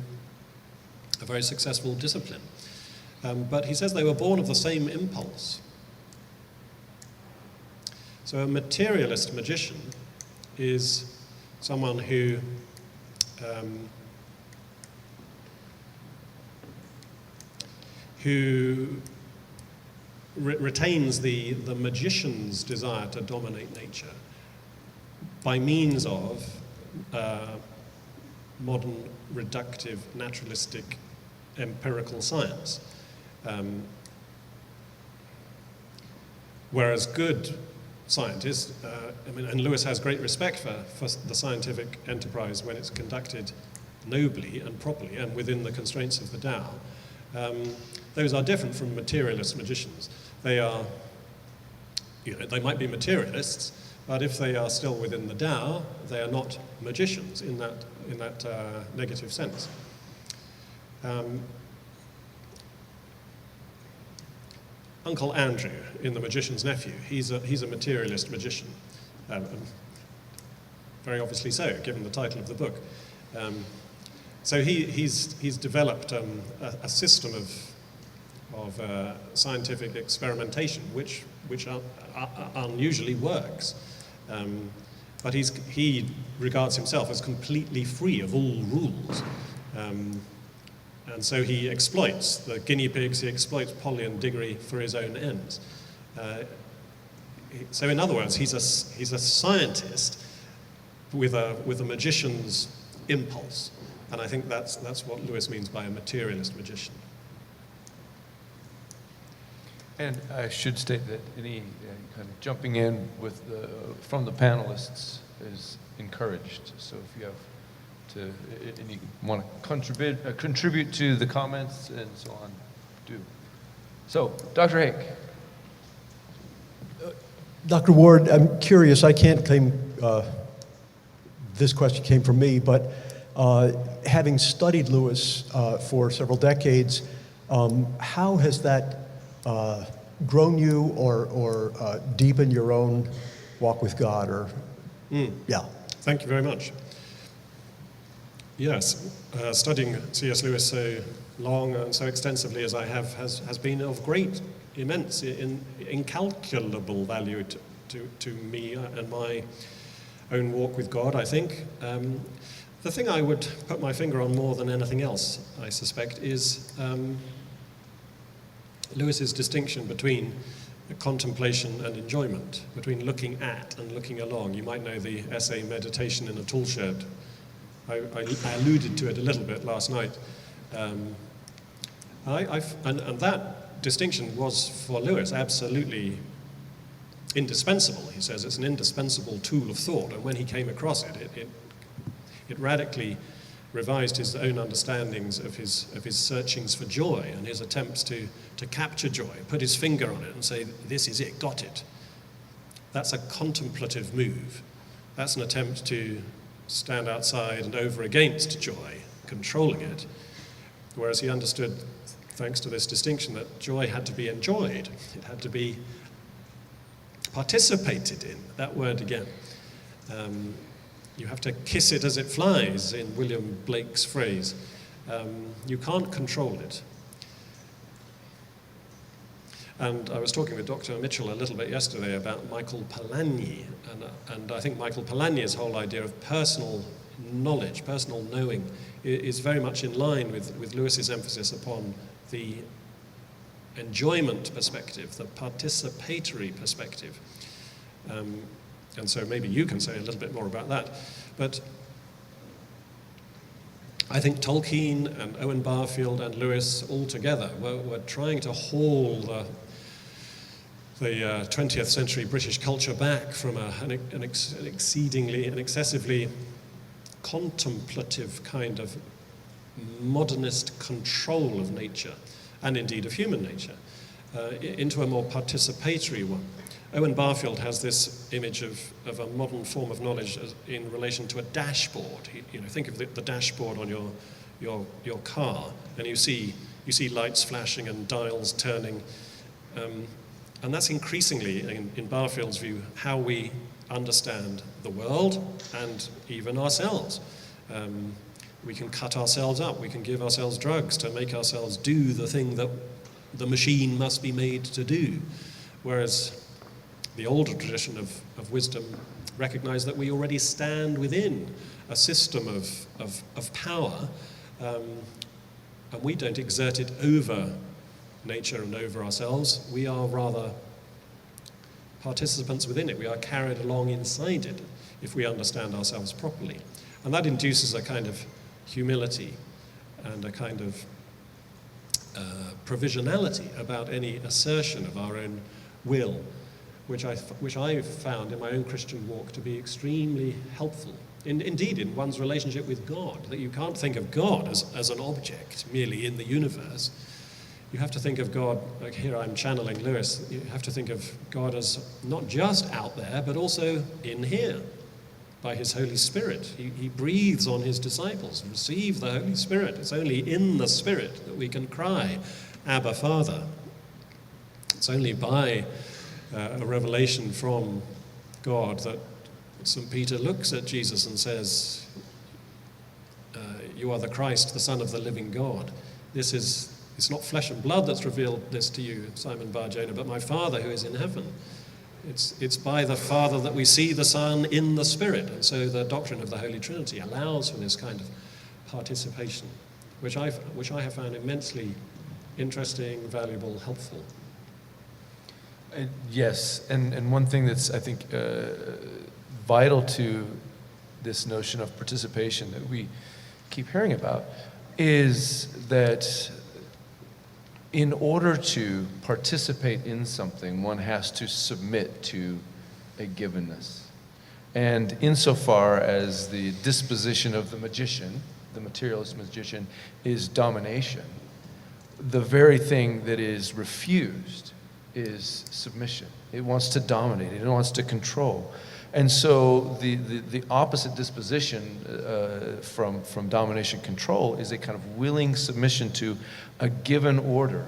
a very successful discipline. But he says they were born of the same impulse. So a materialist magician is someone who retains the magician's desire to dominate nature by means of modern reductive, naturalistic, empirical science. Whereas good scientists, and Lewis has great respect for the scientific enterprise when it's conducted nobly and properly and within the constraints of the Tao. Those are different from materialist magicians. They are, they might be materialists, but if they are still within the Tao, they are not magicians in that negative sense. Uncle Andrew in The Magician's Nephew, he's a materialist magician, very obviously so, given the title of the book. So he's developed a system of scientific experimentation which unusually works. But he regards himself as completely free of all rules. And so he exploits the guinea pigs, he exploits Polly and Diggory for his own ends. So in other words, he's a scientist with a magician's impulse. And I think that's what Lewis means by a materialist magician. And I should state that any kind of jumping in with from the panelists is encouraged. So if you have and you want to contribute to the comments and so on, do. So, Dr. Hake. Dr. Ward, I'm curious, I can't claim this question came from me, but having studied Lewis for several decades, how has that grown you or deepened your own walk with God? Or yeah. Thank you very much. Yes, studying C.S. Lewis so long and so extensively as I have has been of great immense, incalculable value to me and my own walk with God, I think. The thing I would put my finger on more than anything else, I suspect, is Lewis's distinction between contemplation and enjoyment, between looking at and looking along. You might know the essay Meditation in a Tool Shed. I alluded to it a little bit last night. And that distinction was, for Lewis, absolutely indispensable. He says it's an indispensable tool of thought, and when he came across it, it radically revised his own understandings of his searchings for joy and his attempts to capture joy, put his finger on it and say, this is it, got it. That's a contemplative move. That's an attempt to stand outside and over against joy, controlling it, whereas he understood, thanks to this distinction, that joy had to be enjoyed. It had to be participated in, that word again. You have to kiss it as it flies, in William Blake's phrase. You can't control it. And I was talking with Dr. Mitchell a little bit yesterday about Michael Polanyi, and I think Michael Polanyi's whole idea of personal knowledge, personal knowing, is very much in line with Lewis's emphasis upon the enjoyment perspective, the participatory perspective. And so maybe you can say a little bit more about that. But I think Tolkien and Owen Barfield and Lewis all together were trying to haul the 20th century British culture back from an excessively contemplative kind of modernist control of nature, and indeed of human nature, into a more participatory one. Owen Barfield has this image of a modern form of knowledge in relation to a dashboard. Think of the dashboard on your car, and you see lights flashing and dials turning, and that's increasingly, in Barfield's view, how we understand the world and even ourselves. We can cut ourselves up. We can give ourselves drugs to make ourselves do the thing that the machine must be made to do, whereas the older tradition of wisdom recognized that we already stand within a system of power, and we don't exert it over nature and over ourselves. We are rather participants within it. We are carried along inside it if we understand ourselves properly. And that induces a kind of humility and a kind of provisionality about any assertion of our own will, which I found in my own Christian walk to be extremely helpful. Indeed, in one's relationship with God, that you can't think of God as an object merely in the universe. You have to think of God, like here I'm channeling Lewis, you have to think of God as not just out there, but also in here, by his Holy Spirit. He breathes on his disciples. Receive the Holy Spirit. It's only in the Spirit that we can cry, Abba, Father. It's only by a revelation from God that St. Peter looks at Jesus and says, you are the Christ, the Son of the living God. It's not flesh and blood that's revealed this to you, Simon Bar-Jonah, but my Father who is in heaven. It's by the Father that we see the Son in the Spirit. And so the doctrine of the Holy Trinity allows for this kind of participation, which I have found immensely interesting, valuable, helpful. Yes, and one thing that's, I think, vital to this notion of participation that we keep hearing about is that in order to participate in something, one has to submit to a givenness. And insofar as the disposition of the magician, the materialist magician, is domination, the very thing that is refused is submission. It wants to dominate, it wants to control. And so the opposite disposition from domination control is a kind of willing submission to a given order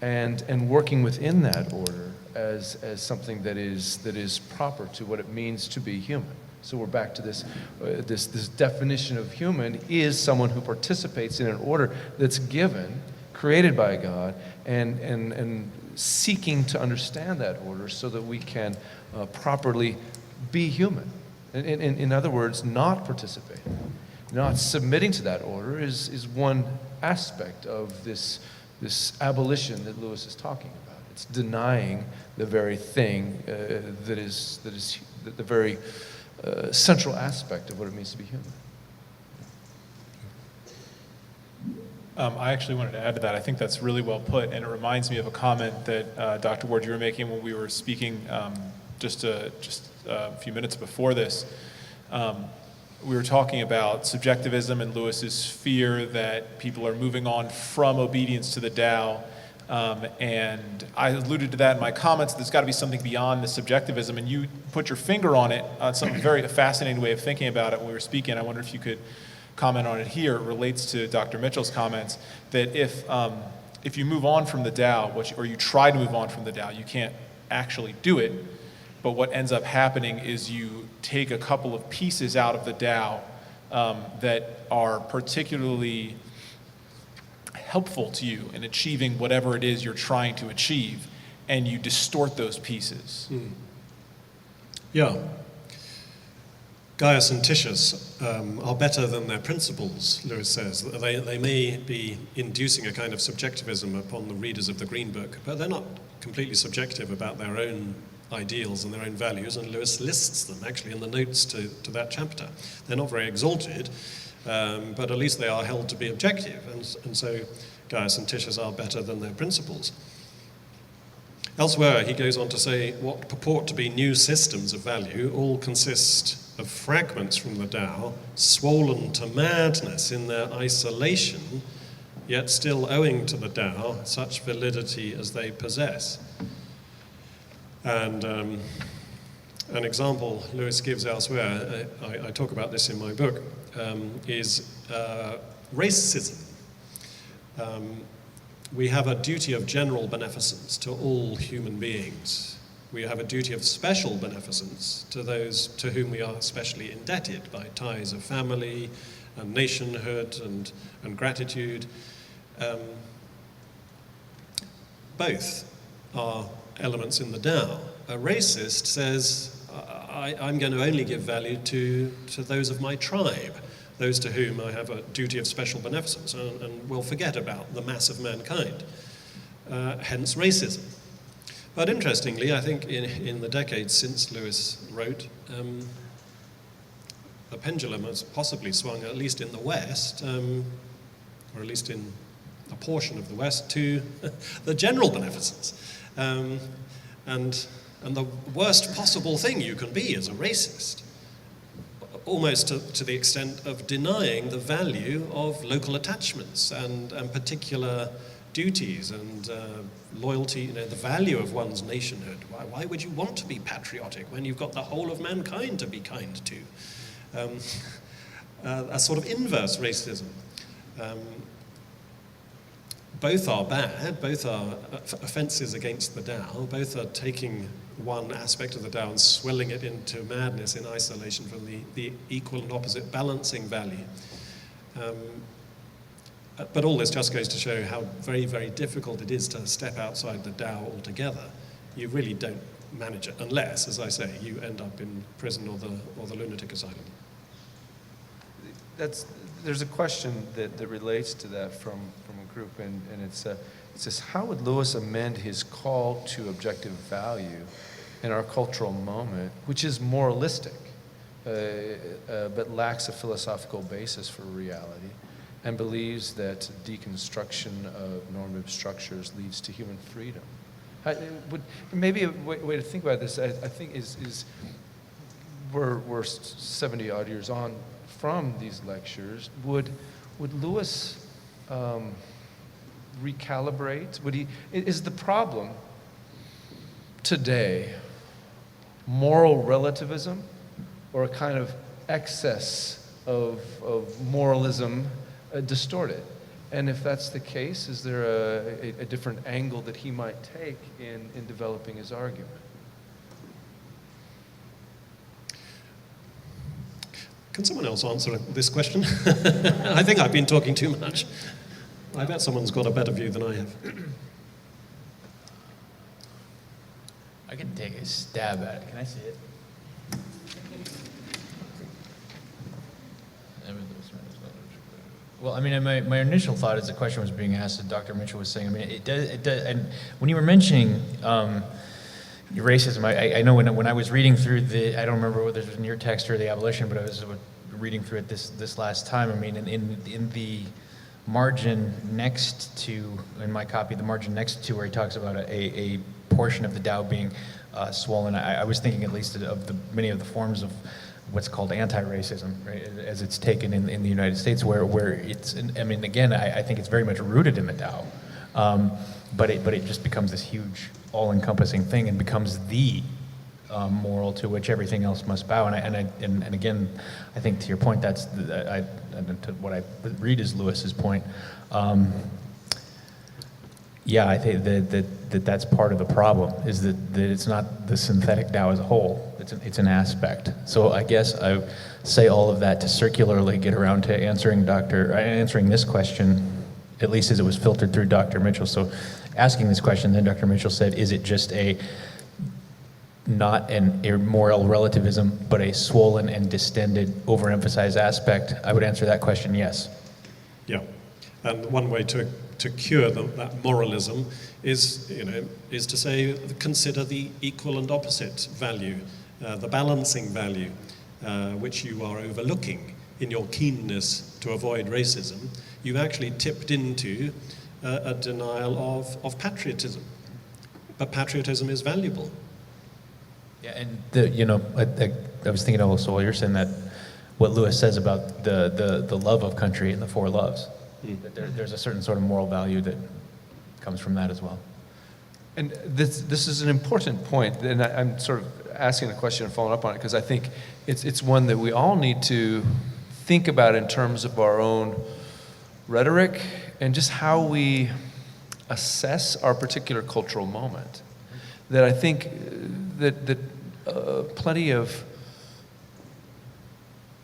and working within that order as something that is proper to what it means to be human. So we're back to this definition of human is someone who participates in an order that's given, created by God, and seeking to understand that order so that we can properly be human. In other words, not participating, not submitting to that order is one aspect of this abolition that Lewis is talking about. It's denying the very thing that is the very central aspect of what it means to be human. I actually wanted to add to that. I think that's really well put, and it reminds me of a comment that Dr. Ward, you were making when we were speaking just a few minutes before this. We were talking about subjectivism and Lewis's fear that people are moving on from obedience to the Tao. And I alluded to that in my comments. There's got to be something beyond the subjectivism, and you put your finger on it, on some very fascinating way of thinking about it when we were speaking. I wonder if you could comment on it here. It relates to Dr. Mitchell's comments that if you move on from the Tao, or you try to move on from the Tao, you can't actually do it. But what ends up happening is you take a couple of pieces out of the Tao that are particularly helpful to you in achieving whatever it is you're trying to achieve, and you distort those pieces. Yeah. Gaius and Titius are better than their principles, Lewis says. They may be inducing a kind of subjectivism upon the readers of the Green Book, but they're not completely subjective about their own ideals and their own values, and Lewis lists them actually in the notes to that chapter. They're not very exalted, but at least they are held to be objective, and so Gaius and Titius are better than their principles. Elsewhere, he goes on to say, what purport to be new systems of value all consist of fragments from the Tao, swollen to madness in their isolation, yet still owing to the Tao such validity as they possess. And an example Lewis gives elsewhere, I talk about this in my book, is racism. We have a duty of general beneficence to all human beings. We have a duty of special beneficence to those to whom we are especially indebted by ties of family and nationhood and gratitude. Both are elements in the Tao. A racist says, I'm going to only give value to those of my tribe, those to whom I have a duty of special beneficence, and will forget about the mass of mankind. Hence racism. But interestingly, I think in the decades since Lewis wrote, the pendulum has possibly swung, at least in the West, or at least in a portion of the West, to the general beneficence. And the worst possible thing you can be is a racist, almost to the extent of denying the value of local attachments and particular duties and loyalty, the value of one's nationhood. Why would you want to be patriotic when you've got the whole of mankind to be kind to? A sort of inverse racism. Both are bad, both are offences against the Tao, both are taking one aspect of the Tao and swelling it into madness in isolation from the equal and opposite balancing value. But all this just goes to show how very, very difficult it is to step outside the Tao altogether. You really don't manage it unless, as I say, you end up in prison or the lunatic asylum. There's a question that relates to that from a group, and it says, how would Lewis amend his call to objective value in our cultural moment, which is moralistic, but lacks a philosophical basis for reality, and believes that deconstruction of normative structures leads to human freedom? Maybe a way to think about this, I think, is we're 70 odd years on from these lectures. Would Lewis recalibrate? Is the problem today moral relativism or a kind of excess of moralism distorted? And if that's the case, is there a different angle that he might take in developing his argument? Can someone else answer this question? I think I've been talking too much. I bet someone's got a better view than I have. I can take a stab at it. Can I see it? Well, I mean, my initial thought as the question was being asked, that Dr. Mitchell was saying, I mean, it does, and when you were mentioning racism, I know when I was reading through I don't remember whether it was in your text or the Abolition, but I was reading through it this last time. I mean, in the margin next to, in my copy, the margin next to where he talks about a portion of the Tao being swollen, I was thinking at least of many of the forms of what's called anti-racism, right, as it's taken in the United States, where it's, I mean, again, I think it's very much rooted in the Tao, but it just becomes this huge, all-encompassing thing and becomes the moral to which everything else must bow. And again, I think to your point, that's to what I read as Lewis's point. Yeah, I think that's part of the problem, is that it's not the synthetic Tao as a whole. It's an aspect. So I guess I say all of that to circularly get around to answering this question, at least as it was filtered through Dr. Mitchell. So asking this question, then Dr. Mitchell said, is it just not an immoral relativism, but a swollen and distended, overemphasized aspect? I would answer that question, yes. Yeah, and one way to cure that moralism is to say, consider the equal and opposite value, the balancing value, which you are overlooking in your keenness to avoid racism. You've actually tipped into a denial of patriotism. But patriotism is valuable. Yeah, and I was thinking also while you're saying that, what Lewis says about the love of country and the four loves. That there's a certain sort of moral value that comes from that as well. And this is an important point, and I'm sort of asking the question and following up on it because I think it's one that we all need to think about in terms of our own rhetoric and just how we assess our particular cultural moment. That I think that plenty of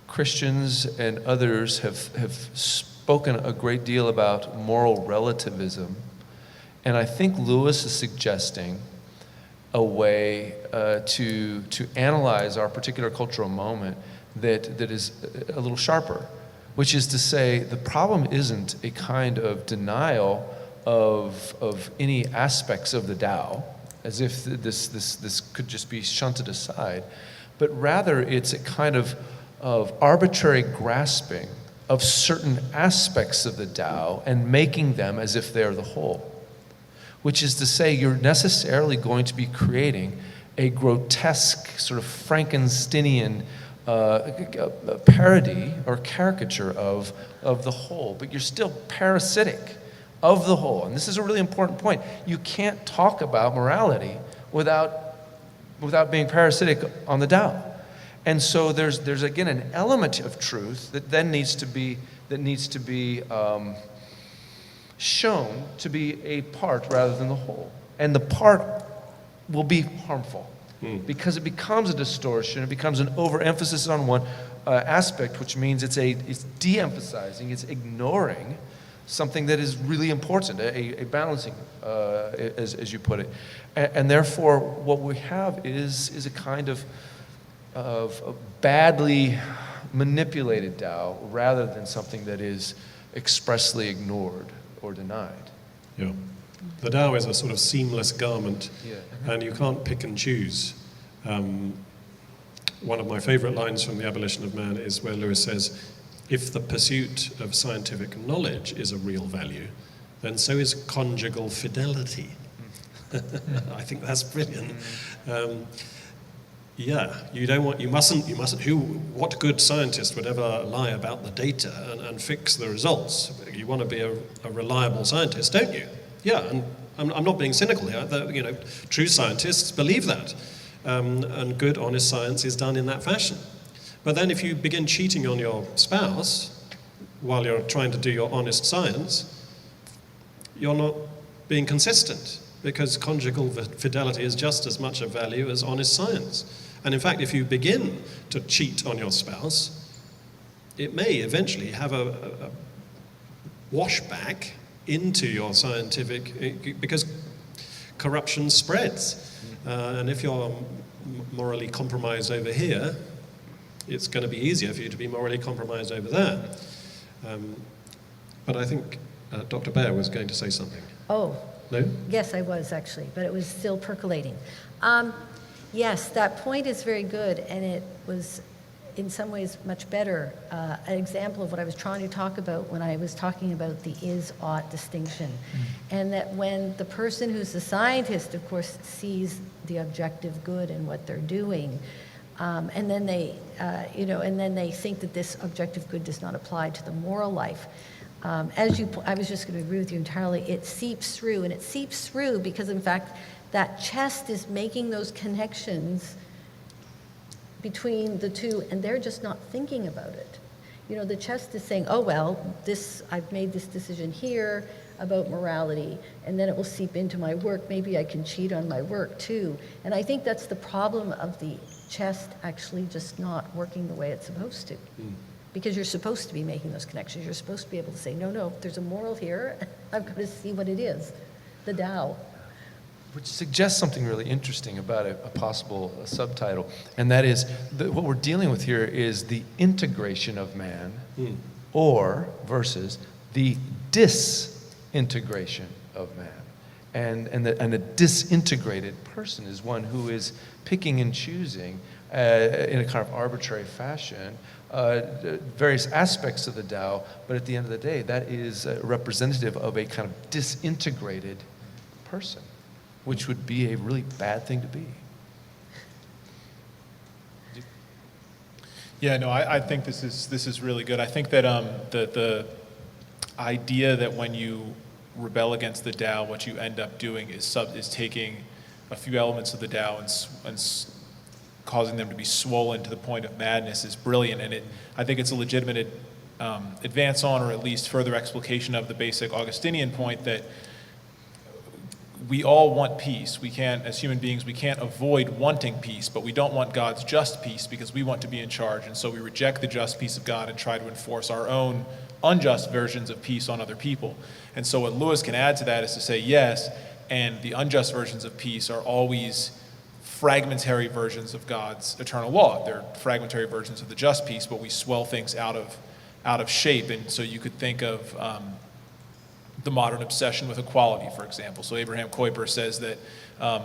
Christians and others have spoken a great deal about moral relativism, and I think Lewis is suggesting a way to analyze our particular cultural moment that is a little sharper, which is to say the problem isn't a kind of denial of any aspects of the Tao, as if this could just be shunted aside, but rather it's a kind of arbitrary grasping of certain aspects of the Tao and making them as if they're the whole. Which is to say, you're necessarily going to be creating a grotesque, sort of Frankensteinian parody or caricature of the whole, but you're still parasitic of the whole. And this is a really important point. You can't talk about morality without being parasitic on the Tao. And so there's again an element of truth that then needs to be shown to be a part rather than the whole. And the part will be harmful because it becomes a distortion, it becomes an overemphasis on one aspect, which means it's de-emphasizing, it's ignoring something that is really important, a balancing, as you put it. And therefore, what we have is a kind of badly manipulated Tao rather than something that is expressly ignored or denied. Yeah. The Tao is a sort of seamless garment, Yeah. and you can't pick and choose. One of my favorite lines from The Abolition of Man is where Lewis says, if the pursuit of scientific knowledge is a real value, then so is conjugal fidelity. I think that's brilliant. Yeah, what good scientist would ever lie about the data and fix the results? You want to be a reliable scientist, don't you? Yeah, and I'm not being cynical here. True scientists believe that. And good, honest science is done in that fashion. But then if you begin cheating on your spouse while you're trying to do your honest science, you're not being consistent, because conjugal fidelity is just as much of value as honest science. And in fact, if you begin to cheat on your spouse, it may eventually have a washback into your scientific, because corruption spreads. And if you're morally compromised over here, it's going to be easier for you to be morally compromised over there. But I think Dr. Baer was going to say something. Oh, No? yes, I was actually, but it was still percolating. Yes, that point is very good, and it was in some ways much better. An example of what I was trying to talk about when I was talking about the is-ought distinction. And that when the person who's the scientist, of course, sees the objective good in what they're doing, and then they, and then they think that this objective good does not apply to the moral life. I was just going to agree with you entirely. It seeps through, and it seeps through because, in fact, that chest is making those connections between the two, and they're just not thinking about it. The chest is saying, oh, well, I've made this decision here about morality, and then it will seep into my work. Maybe I can cheat on my work, too. And I think that's the problem of the chest actually just not working the way it's supposed to. Because you're supposed to be making those connections. You're supposed to be able to say, no, there's a moral here. I've got to see what it is, the Tao. Which suggests something really interesting about a possible subtitle, and that is what we're dealing with here is the integration of man, or versus the disintegration of man. And a disintegrated person is one who is picking and choosing in a kind of arbitrary fashion various aspects of the Tao, but at the end of the day, that is representative of a kind of disintegrated person, which would be a really bad thing to be. Yeah, no, I think this is really good. I think that the idea that when you rebel against the Tao, what you end up doing is taking a few elements of the Tao and causing them to be swollen to the point of madness is brilliant, and I think it's a legitimate advance on, or at least further explication of the basic Augustinian point that we all want peace. We can't, as human beings, we can't avoid wanting peace, but we don't want God's just peace because we want to be in charge, and so we reject the just peace of God and try to enforce our own unjust versions of peace on other people. And so what Lewis can add to that is to say, yes, and the unjust versions of peace are always fragmentary versions of God's eternal law. They're fragmentary versions of the just peace, but we swell things out of shape. And so you could think of the modern obsession with equality, for example. So Abraham Kuyper says that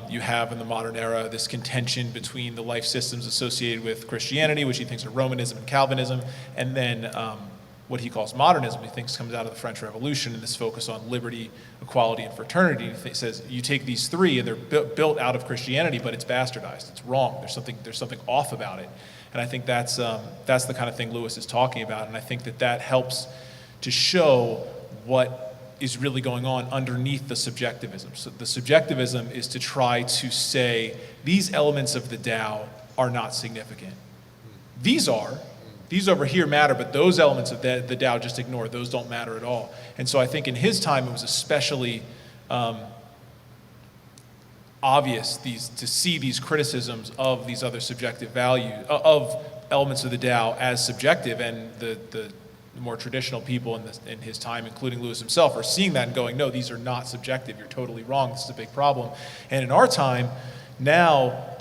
you have in the modern era this contention between the life systems associated with Christianity, which he thinks are Romanism and Calvinism, and then what he calls modernism, he thinks comes out of the French Revolution, and this focus on liberty, equality, and fraternity. He says you take these three, and they're built out of Christianity, but it's bastardized. It's wrong. There's something off about it, and I think that's the kind of thing Lewis is talking about, and I think that helps to show what is really going on underneath the subjectivism. So the subjectivism is to try to say these elements of the Tao are not significant. These are. These over here matter, but those elements of the Tao just ignore. Those don't matter at all. And so I think in his time it was especially obvious to see these criticisms of these other subjective values, of elements of the Tao as subjective, and the more traditional people in his time, including Lewis himself, are seeing that and going, no, these are not subjective. You're totally wrong. This is a big problem. And in our time, now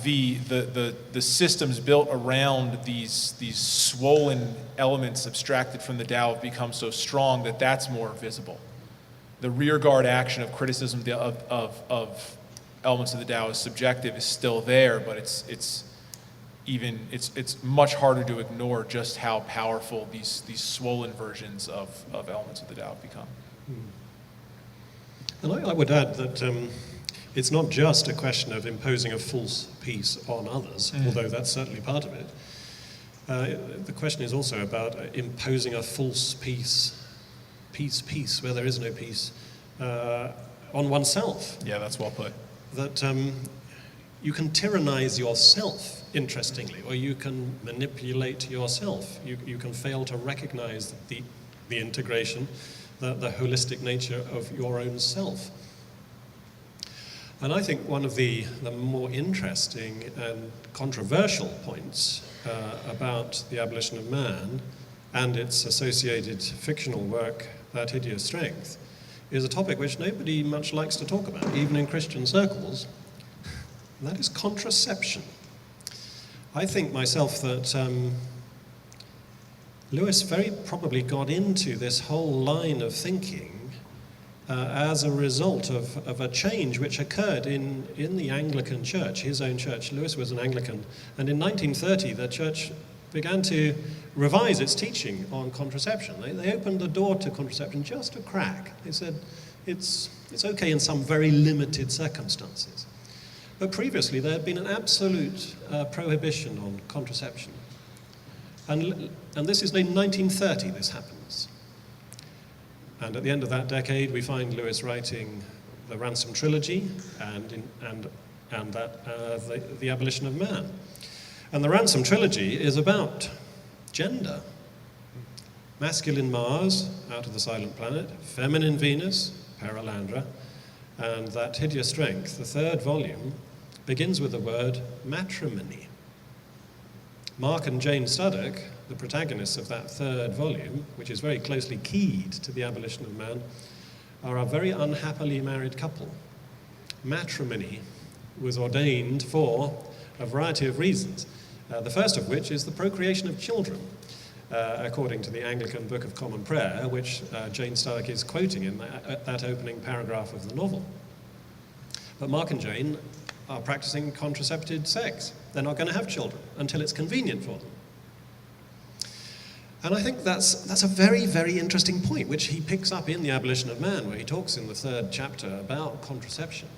the systems built around these swollen elements abstracted from the Tao have become so strong that that's more visible. The rearguard action of criticism of elements of the Tao as subjective is still there, but it's much harder to ignore just how powerful these swollen versions of elements of the Tao have become. And I would add that it's not just a question of imposing a false peace on others, although that's certainly part of it. The question is also about imposing a false peace, where there is no peace, on oneself. Yeah, that's well put. That you can tyrannize yourself, interestingly, or you can manipulate yourself. You can fail to recognize the integration, the holistic nature of your own self. And I think one of the more interesting and controversial points about the Abolition of Man and its associated fictional work, That Hideous Strength, is a topic which nobody much likes to talk about, even in Christian circles. and that is contraception. I think myself that Lewis very probably got into this whole line of thinking as a result of a change which occurred in the Anglican Church, his own church. Lewis was an Anglican, and in 1930 the church began to revise its teaching on contraception. They opened the door to contraception just a crack. They said it's okay in some very limited circumstances. But previously there had been an absolute prohibition on contraception. And this is in 1930 this happens. And at the end of that decade, we find Lewis writing the Ransom Trilogy and the Abolition of Man. And the Ransom Trilogy is about gender. Masculine Mars, out of the Silent Planet, feminine Venus, Paralandra, and that hideous strength, the third volume, begins with the word matrimony. Mark and Jane Studdock, the protagonists of that third volume, which is very closely keyed to the Abolition of Man, are a very unhappily married couple. Matrimony was ordained for a variety of reasons, the first of which is the procreation of children, according to the Anglican Book of Common Prayer, which Jane Studdock is quoting in that opening paragraph of the novel. But Mark and Jane are practicing contracepted sex. They're not going to have children until it's convenient for them. And I think that's a very, very interesting point, which he picks up in The Abolition of Man, where he talks in the third chapter about contraception.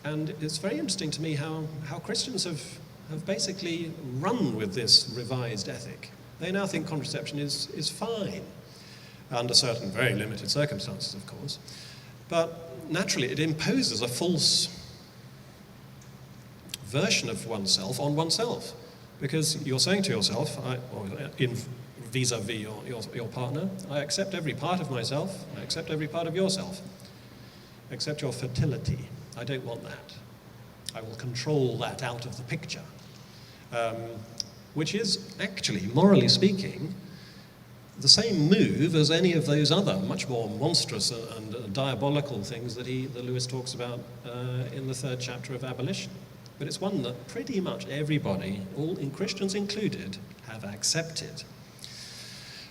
And it's very interesting to me how Christians have basically run with this revised ethic. They now think contraception is fine, under certain very limited circumstances, of course. But naturally, it imposes a false version of oneself on oneself. Because you're saying to yourself, vis-a-vis your partner, I accept every part of myself, I accept every part of yourself, except your fertility. I don't want that. I will control that out of the picture. Which is actually, morally speaking, the same move as any of those other much more monstrous and diabolical things that Lewis talks about in the third chapter of Abolition. But it's one that pretty much everybody, all in Christians included, have accepted.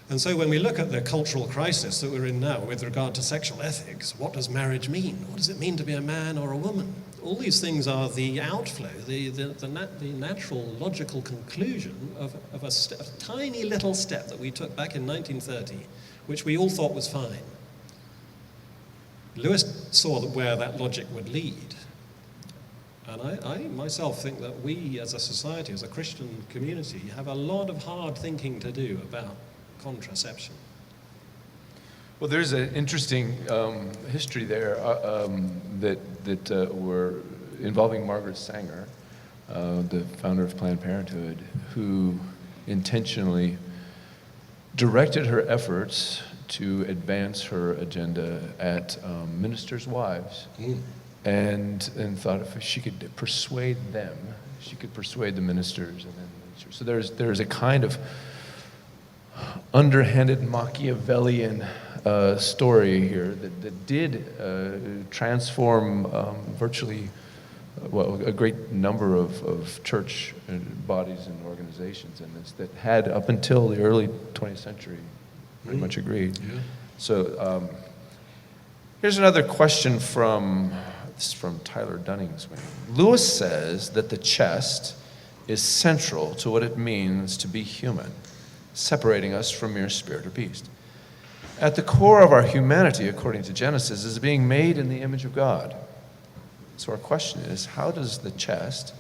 And so when we look at the cultural crisis that we're in now with regard to sexual ethics, what does marriage mean? What does it mean to be a man or a woman? All these things are the outflow, the natural, logical conclusion of a tiny little step that we took back in 1930, which we all thought was fine. Lewis saw where that logic would lead. And I myself think that we as a society, as a Christian community, have a lot of hard thinking to do about contraception. Well, there's an interesting history there that were involving Margaret Sanger, the founder of Planned Parenthood, who intentionally directed her efforts to advance her agenda at ministers' wives. And thought if she could persuade them, she could persuade the ministers. And then so there's a kind of underhanded Machiavellian story here that did transform virtually a great number of church bodies and organizations, and that had up until the early 20th century pretty much agreed. Yeah. So here's another question from Tyler Dunning's wing. Lewis says that the chest is central to what it means to be human, separating us from mere spirit or beast. At the core of our humanity, according to Genesis, is being made in the image of God. So our question is, how does the chest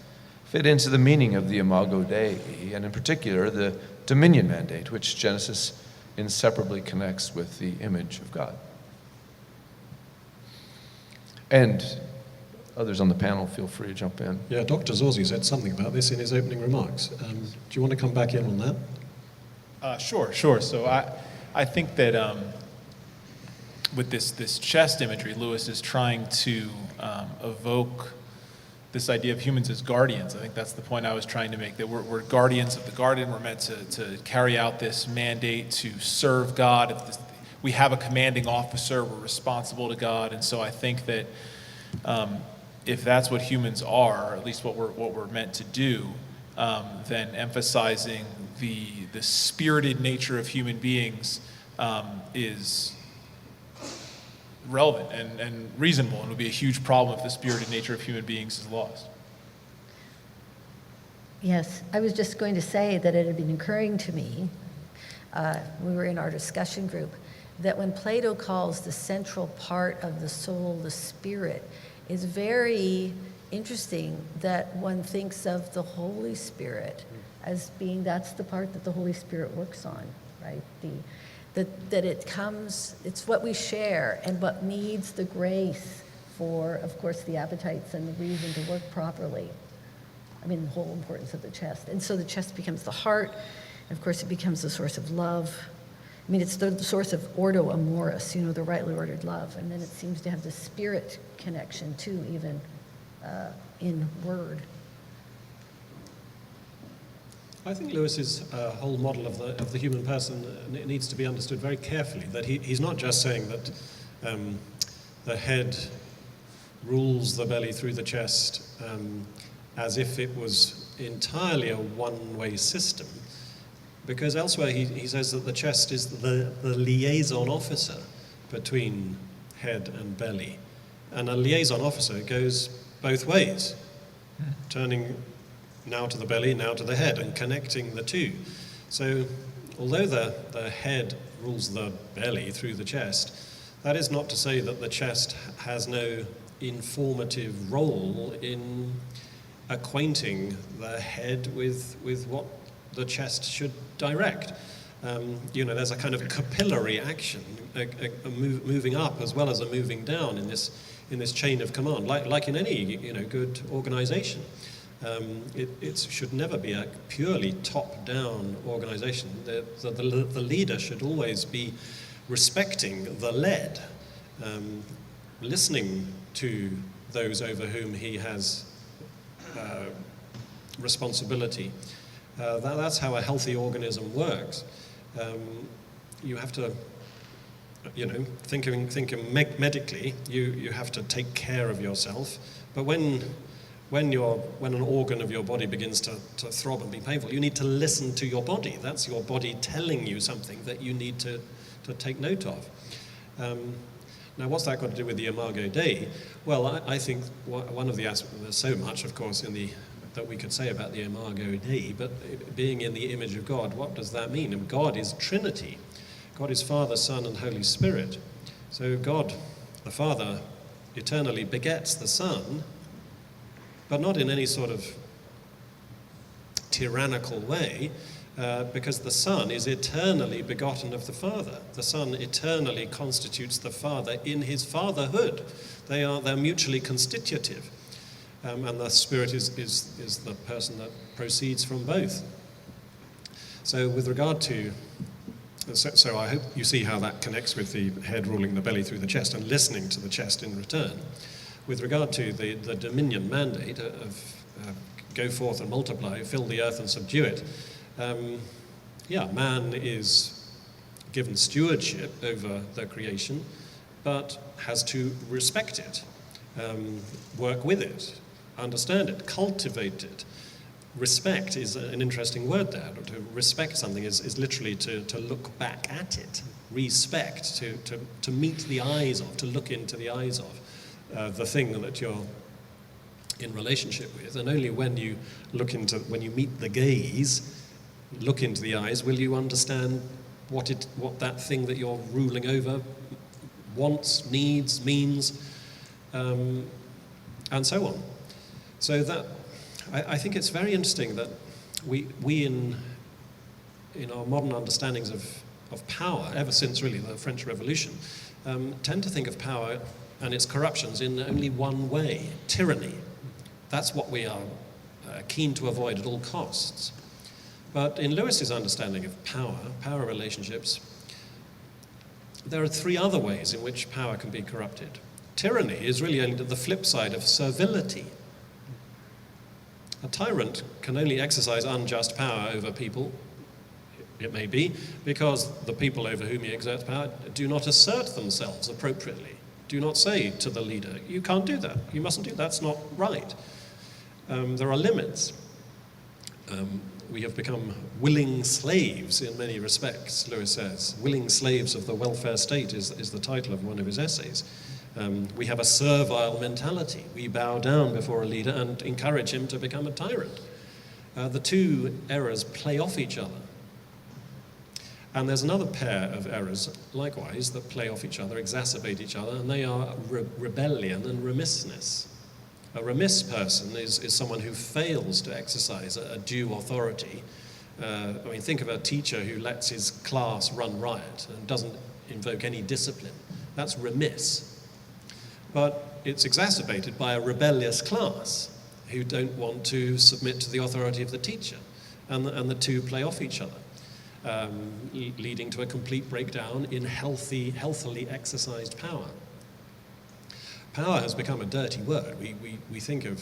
fit into the meaning of the Imago Dei, and in particular the dominion mandate, which Genesis inseparably connects with the image of God? And others on the panel, feel free to jump in. Yeah, Dr. Zorzi said something about this in his opening remarks. Do you want to come back in on that? Sure. So I think that with this chest imagery, Lewis is trying to evoke this idea of humans as guardians. I think that's the point I was trying to make, that we're guardians of the garden. We're meant to carry out this mandate to serve God. We have a commanding officer. We're responsible to God. And so I think that if that's what humans are, or at least what we're meant to do, then emphasizing the spirited nature of human beings is relevant and reasonable, and would be a huge problem if the spirited nature of human beings is lost. Yes, I was just going to say that it had been occurring to me, we were in our discussion group, that when Plato calls the central part of the soul the spirit, it's very interesting that one thinks of the Holy Spirit as being, that's the part that the Holy Spirit works on, right? That it comes, it's what we share and what needs the grace for, of course, the appetites and the reason to work properly. I mean, the whole importance of the chest. And so the chest becomes the heart, and of course it becomes the source of love. I mean, it's the source of ordo amoris, the rightly ordered love. And then it seems to have the spirit connection too, even in word. I think Lewis's whole model of the human person needs to be understood very carefully, that he's not just saying that the head rules the belly through the chest as if it was entirely a one-way system, because elsewhere he says that the chest is the liaison officer between head and belly. And a liaison officer goes both ways, turning now to the belly, now to the head, and connecting the two. So although the head rules the belly through the chest, that is not to say that the chest has no informative role in acquainting the head with what the chest should direct. There's a kind of capillary action, a moving up as well as a moving down in this chain of command, like in any good organization. It should never be a purely top-down organization. The leader should always be respecting the led, listening to those over whom he has responsibility. That's how a healthy organism works. You have to, thinking medically, you have to take care of yourself. But when an organ of your body begins to throb and be painful, you need to listen to your body. That's your body telling you something that you need to take note of. Now, what's that got to do with the Imago Dei? Well, I think one of the aspects, there's so much, of course, that we could say about the Imago Dei, but being in the image of God, what does that mean? And God is Trinity. God is Father, Son, and Holy Spirit. So God, the Father, eternally begets the Son, but not in any sort of tyrannical way, because the Son is eternally begotten of the Father. The Son eternally constitutes the Father in his fatherhood. They're mutually constitutive. And the Spirit is the person that proceeds from both. So with regard to, so I hope you see how that connects with the head ruling the belly through the chest and listening to the chest in return. With regard to the dominion mandate of go forth and multiply, fill the earth and subdue it, man is given stewardship over the creation, but has to respect it, work with it, understand it, cultivate it. Respect is an interesting word there. To respect something is literally to look back at it. Respect, to meet the eyes of, to look into the eyes of the thing that you're in relationship with. And only when you meet the gaze, look into the eyes, will you understand what that thing that you're ruling over wants, needs, means, and so on. So that I think it's very interesting that we in our modern understandings of power, ever since really the French Revolution, tend to think of power and its corruptions in only one way: tyranny. That's what we are keen to avoid at all costs. But in Lewis's understanding of power relationships, there are three other ways in which power can be corrupted. Tyranny is really only the flip side of servility. A tyrant can only exercise unjust power over people, it may be, because the people over whom he exerts power do not assert themselves appropriately, do not say to the leader, you can't do that, you mustn't do that, that's not right. There are limits. We have become willing slaves in many respects, Lewis says. Willing slaves of the welfare state is the title of one of his essays. We have a servile mentality. We bow down before a leader and encourage him to become a tyrant. The two errors play off each other. And there's another pair of errors, likewise, that play off each other, exacerbate each other, and they are rebellion and remissness. A remiss person is someone who fails to exercise a due authority. Think of a teacher who lets his class run riot and doesn't invoke any discipline. That's remiss. But it's exacerbated by a rebellious class who don't want to submit to the authority of the teacher. And the two play off each other, leading to a complete breakdown in healthily exercised power. Power has become a dirty word. We think of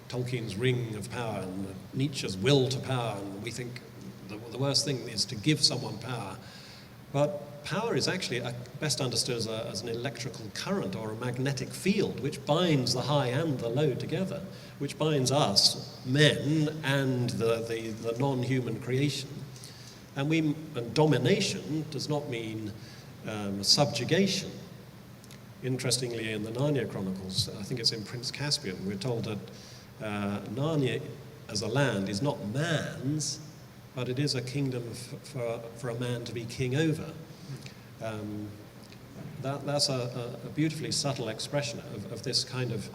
Tolkien's ring of power and Nietzsche's will to power, and we think the worst thing is to give someone power. But power is actually best understood as an electrical current or a magnetic field which binds the high and the low together, which binds us, men, and the non-human creation. And domination does not mean subjugation. Interestingly, in the Narnia Chronicles, I think it's in Prince Caspian, we're told that Narnia as a land is not man's, but it is a kingdom for a man to be king over. That's a beautifully subtle expression of this kind of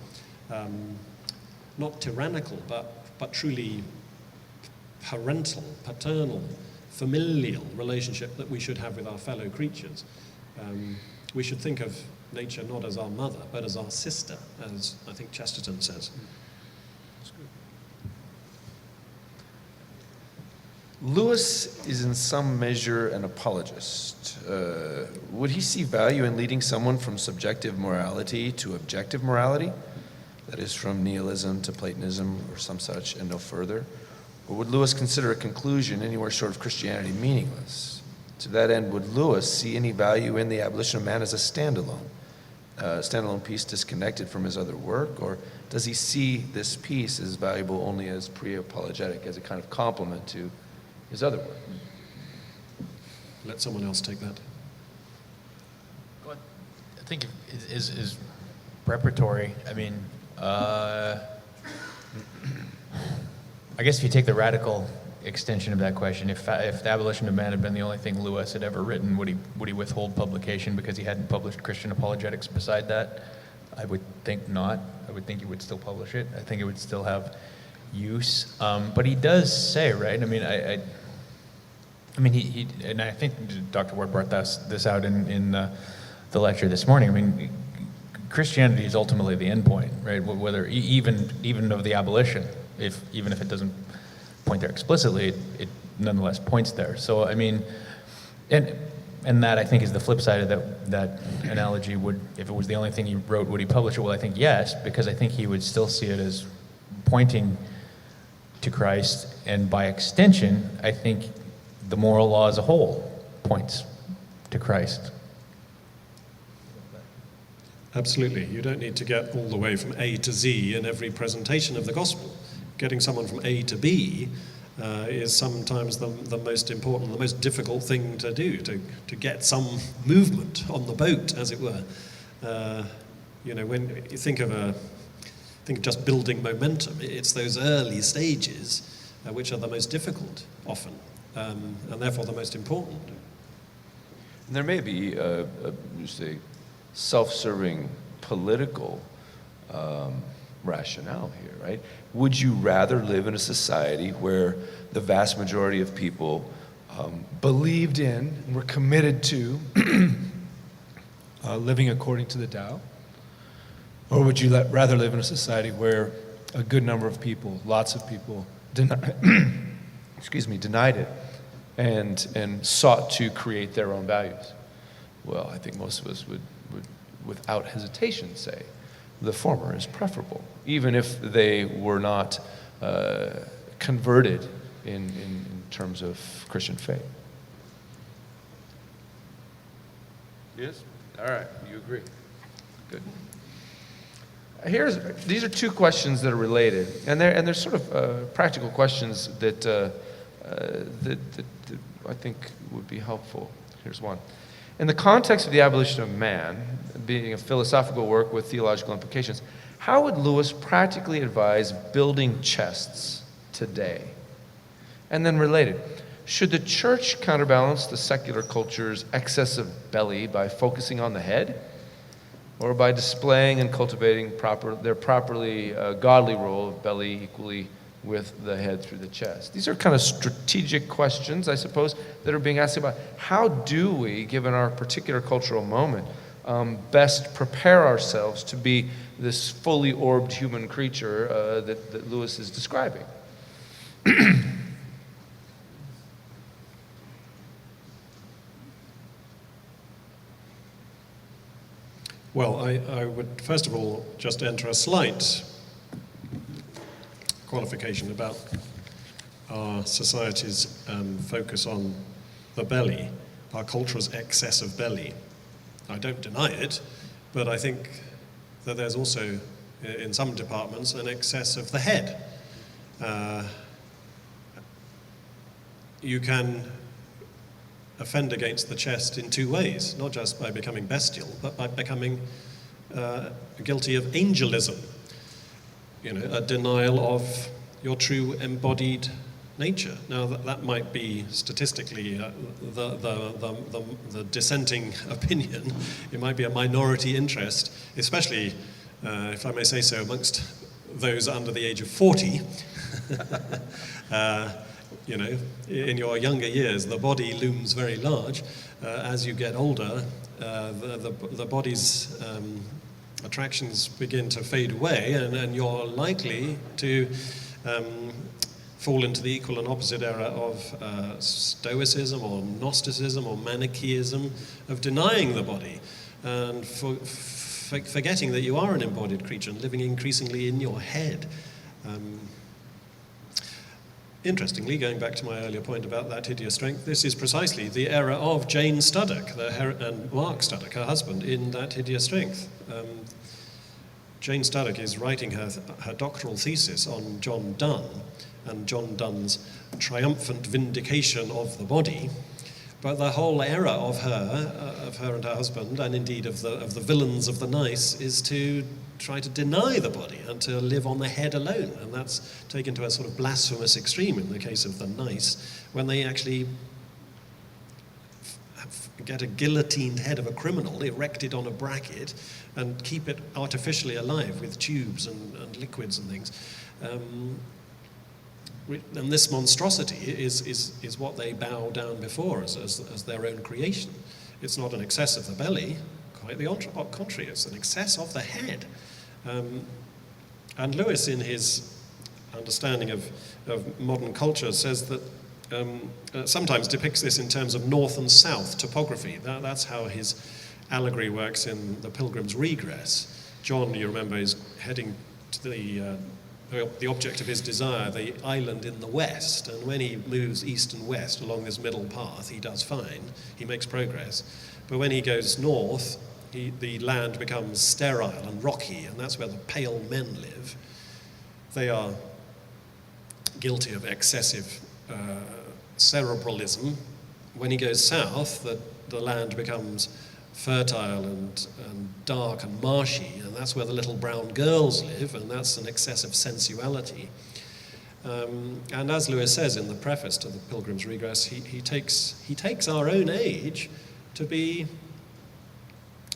not tyrannical, but truly parental, paternal, familial relationship that we should have with our fellow creatures. We should think of nature not as our mother, but as our sister, as I think Chesterton says. Lewis is in some measure an apologist. Would he see value in leading someone from subjective morality to objective morality? That is, from nihilism to Platonism or some such and no further? Or would Lewis consider a conclusion anywhere short of Christianity meaningless? To that end, would Lewis see any value in the Abolition of Man as a standalone piece disconnected from his other work? Or does he see this piece as valuable only as pre-apologetic, as a kind of complement to his other work? Let someone else take that. Well, I think is preparatory. I guess if you take the radical extension of that question, if the Abolition of Man had been the only thing Lewis had ever written, would he withhold publication because he hadn't published Christian apologetics beside that? I would think not. I would think he would still publish it. I think it would still have use. But he does say, right? He and I think Dr. Ward brought this out in the lecture this morning. Christianity is ultimately the end point, right? Whether even of the abolition, even if it doesn't point there explicitly, it nonetheless points there. So and that I think is the flip side of that analogy. If it was the only thing he wrote, would he publish it? Well, I think yes, because I think he would still see it as pointing to Christ, and by extension, I think the moral law as a whole points to Christ. Absolutely. You don't need to get all the way from A to Z in every presentation of the gospel. Getting someone from A to B is sometimes the most important, the most difficult thing to do, to get some movement on the boat, as it were. When you think of just building momentum, it's those early stages which are the most difficult often, and therefore the most important. And there may be just a self-serving political rationale here, right? Would you rather live in a society where the vast majority of people believed in and were committed to living according to the Tao? Or would you rather live in a society where a good number of people, lots of people, denied it and sought to create their own values? Well, I think most of us would without hesitation say the former is preferable, even if they were not converted in terms of Christian faith. Yes? All right, you agree. Good. These are two questions that are related, and they're sort of practical questions that I think would be helpful. Here's one. In the context of the abolition of man, being a philosophical work with theological implications, how would Lewis practically advise building chests today? And then related, should the church counterbalance the secular culture's excessive belly by focusing on the head, or by displaying and cultivating their properly godly role of belly equally with the head through the chest? These are kind of strategic questions, I suppose, that are being asked about how do we, given our particular cultural moment, best prepare ourselves to be this fully orbed human creature that Lewis is describing. Well, I would first of all just enter a slight qualification about our society's focus on the belly, our culture's excess of belly. I don't deny it, but I think that there's also, in some departments, an excess of the head. You can offend against the chest in two ways, not just by becoming bestial, but by becoming guilty of angelism, a denial of your true embodied nature. Now, that might be statistically the dissenting opinion. It might be a minority interest, especially, if I may say so, amongst those under the age of 40. In your younger years, the body looms very large. As you get older, the body's attractions begin to fade away, and you're likely to fall into the equal and opposite era of Stoicism or Gnosticism or Manichaeism, of denying the body and forgetting that you are an embodied creature and living increasingly in your head. Interestingly, going back to my earlier point about that hideous strength, this is precisely the era of Jane Studdock and Mark Studdock, her husband, in that hideous strength. Jane Studdock is writing her doctoral thesis on John Donne and John Donne's triumphant vindication of the body, but the whole era of her and her husband, and indeed of the villains of the nice, is to try to deny the body and to live on the head alone. And that's taken to a sort of blasphemous extreme in the case of the nice, when they actually get a guillotined head of a criminal erected on a bracket and keep it artificially alive with tubes and liquids and things. And this monstrosity is what they bow down before as their own creation. It's not an excess of the belly, quite the contrary, it's an excess of the head. And Lewis, in his understanding of modern culture, says that sometimes depicts this in terms of north and south topography. That's how his allegory works in The Pilgrim's Regress. John, you remember, is heading to the object of his desire, the island in the west, and when he moves east and west along this middle path, he does fine, he makes progress. But when he goes north, the land becomes sterile and rocky, and that's where the pale men live. They are guilty of excessive cerebralism. When he goes south, the land becomes fertile and dark and marshy, and that's where the little brown girls live, and that's an excess of sensuality. And as Lewis says in the preface to The Pilgrim's Regress, he takes our own age to be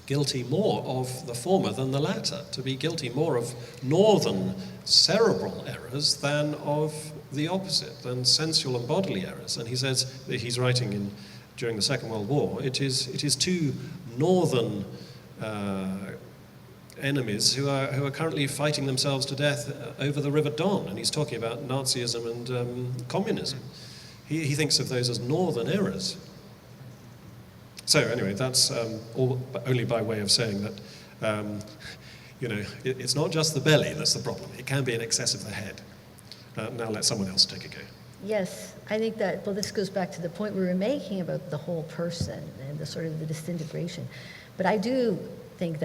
guilty more of the former than the latter, to be guilty more of northern cerebral errors than of the opposite, than sensual and bodily errors. And he says, he's writing during the Second World War, it is two northern enemies who are currently fighting themselves to death over the River Don, and he's talking about Nazism and communism. He thinks of those as northern errors. So anyway, that's only by way of saying that it's not just the belly that's the problem. It can be an excess of the head. Now let someone else take a go. Yes, I think that, well, this goes back to the point we were making about the whole person and the sort of the disintegration. But I do think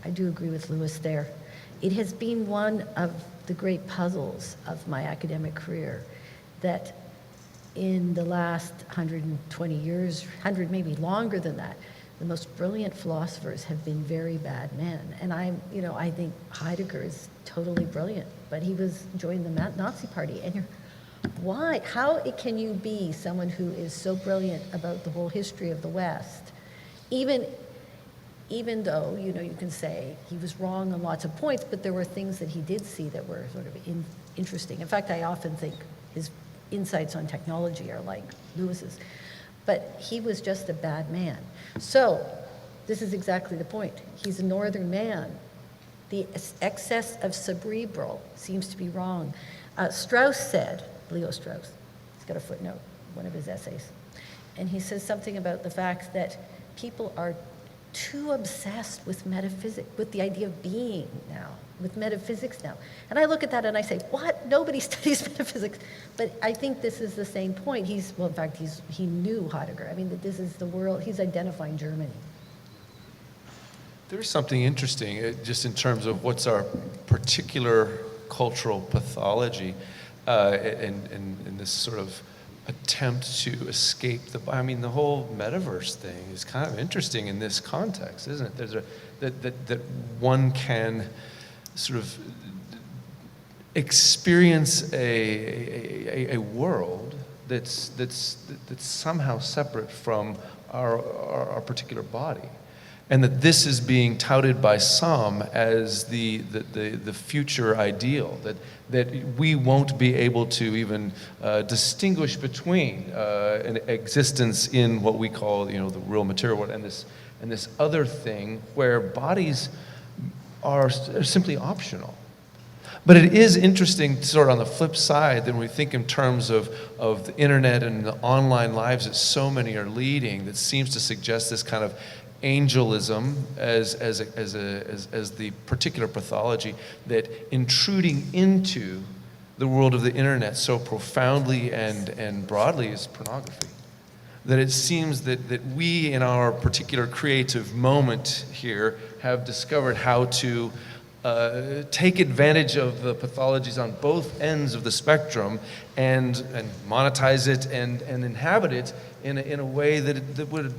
I do agree with Lewis there. It has been one of the great puzzles of my academic career that in the last 120 years, 100 maybe longer than that, the most brilliant philosophers have been very bad men. And I think Heidegger is totally brilliant, but he joined the Nazi Party. And why? How can you be someone who is so brilliant about the whole history of the West, even though, you can say he was wrong on lots of points, but there were things that he did see that were sort of interesting. In fact, I often think his insights on technology are like Lewis's. But he was just a bad man. So this is exactly the point. He's a northern man. The excess of cerebral seems to be wrong. Strauss said, Leo Strauss, he's got a footnote, one of his essays, and he says something about the fact that people are too obsessed with metaphysics, with the idea of being now, with metaphysics now. And I look at that and I say, what? Nobody studies metaphysics. But I think this is the same point. In fact, he knew Heidegger. I mean, that this is the world, he's identifying Germany. There's something interesting, just in terms of what's our particular cultural pathology, in this sort of attempt to escape the whole metaverse thing is kind of interesting in this context, isn't it? That one can sort of experience a world that's somehow separate from our particular body. And that this is being touted by some as the future ideal, that we won't be able to even distinguish between an existence in what we call, the real material world and this other thing where bodies are simply optional. But it is interesting, sort of on the flip side, that when we think in terms of the internet and the online lives that so many are leading, that seems to suggest this kind of angelism as the particular pathology that intruding into the world of the internet so profoundly and broadly is pornography. That it seems that we in our particular creative moment here have discovered how to take advantage of the pathologies on both ends of the spectrum and monetize it and inhabit it in a way that would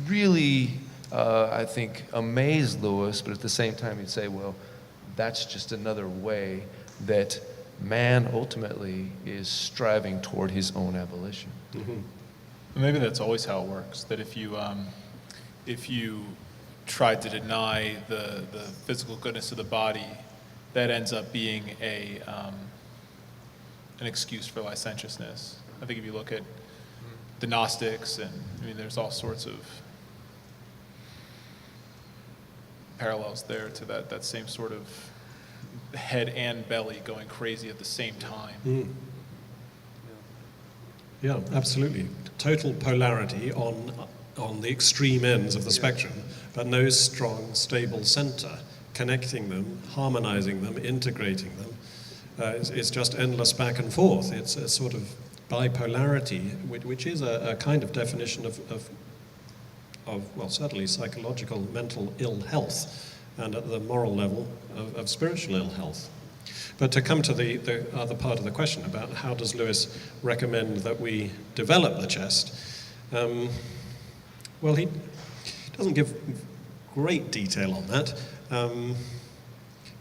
really I think, amaze Lewis, but at the same time you'd say, well, that's just another way that man ultimately is striving toward his own abolition. Mm-hmm. Maybe that's always how it works, that if you try to deny the physical goodness of the body, that ends up being an excuse for licentiousness. I think if you look at the Gnostics, and there's all sorts of parallels there to that same sort of head and belly going crazy at the same time. Mm. Yeah, absolutely. Total polarity on the extreme ends of the spectrum, but no strong, stable center connecting them, harmonizing them, integrating them. It's just endless back and forth. It's a sort of bipolarity, which is a kind of definition of well, certainly psychological, mental ill health, and at the moral level of spiritual ill health. But to come to the other part of the question about how does Lewis recommend that we develop the chest, well, he doesn't give great detail on that,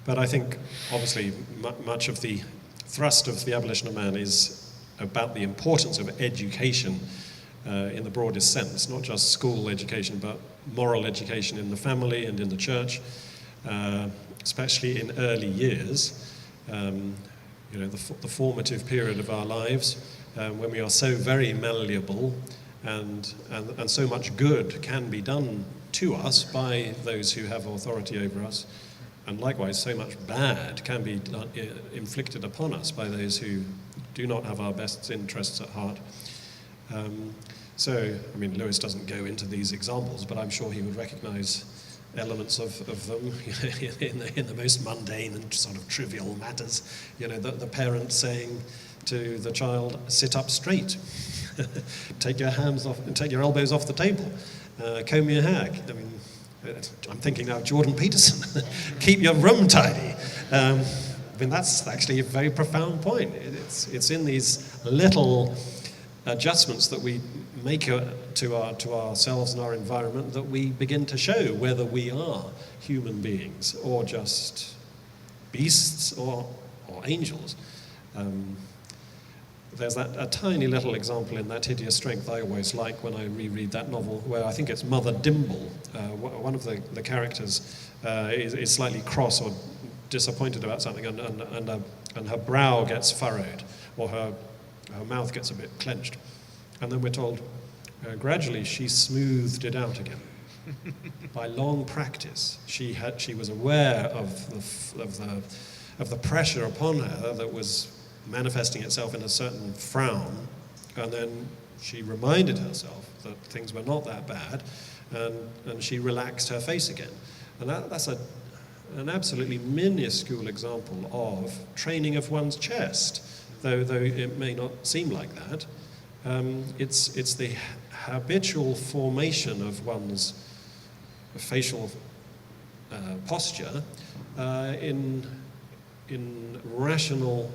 but I think obviously much of the thrust of the Abolition of Man is about the importance of education in the broadest sense, not just school education, but moral education in the family and in the church, especially in early years, the formative period of our lives, when we are so very malleable and so much good can be done to us by those who have authority over us, and likewise so much bad can be inflicted upon us by those who do not have our best interests at heart. Lewis doesn't go into these examples, but I'm sure he would recognize elements of them in the most mundane and sort of trivial matters. The parent saying to the child, sit up straight, take your hands off, take your elbows off the table, comb your hair. I'm thinking now of Jordan Peterson, keep your room tidy. I mean, that's actually a very profound point. It's in these little adjustments that we make to ourselves and our environment that we begin to show whether we are human beings or just beasts or angels. There's a tiny little example in That Hideous Strength I always like when I reread that novel, where I think it's Mother Dimble. One of the characters is slightly cross or disappointed about something, and her brow gets furrowed, or her mouth gets a bit clenched. And then we're told, gradually she smoothed it out again. By long practice, she was aware of the pressure upon her that was manifesting itself in a certain frown, and then she reminded herself that things were not that bad, and she relaxed her face again. And that's an absolutely minuscule example of training of one's chest, though it may not seem like that. It's the habitual formation of one's facial posture in rational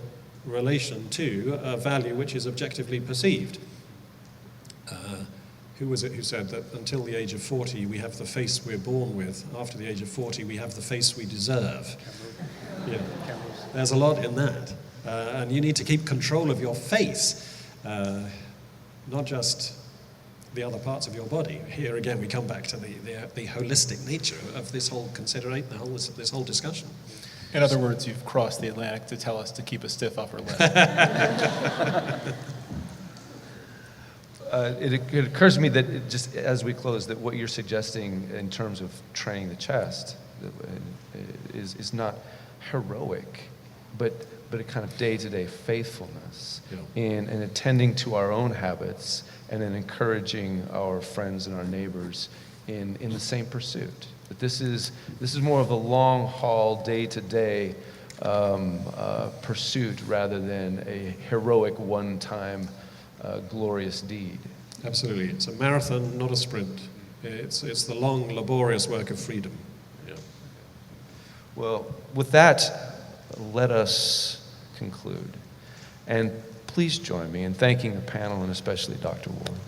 relation to a value which is objectively perceived. Who was it who said that until the age of 40 we have the face we're born with, after the age of 40 we have the face we deserve? Yeah. There's a lot in that. And you need to keep control of your face, not just the other parts of your body. Here again we come back to the holistic nature of this whole consideration, this whole discussion. In other words, you've crossed the Atlantic to tell us to keep a stiff upper lip. It occurs to me that just as we close, that what you're suggesting in terms of training the chest is not heroic, but a kind of day-to-day faithfulness in attending to our own habits and in encouraging our friends and our neighbors in the same pursuit. That this is more of a long haul, day-to-day pursuit rather than a heroic one-time glorious deed. Absolutely, it's a marathon, not a sprint. It's the long, laborious work of freedom. Yeah. Well, with that, let us conclude. And please join me in thanking the panel and especially Dr. Ward.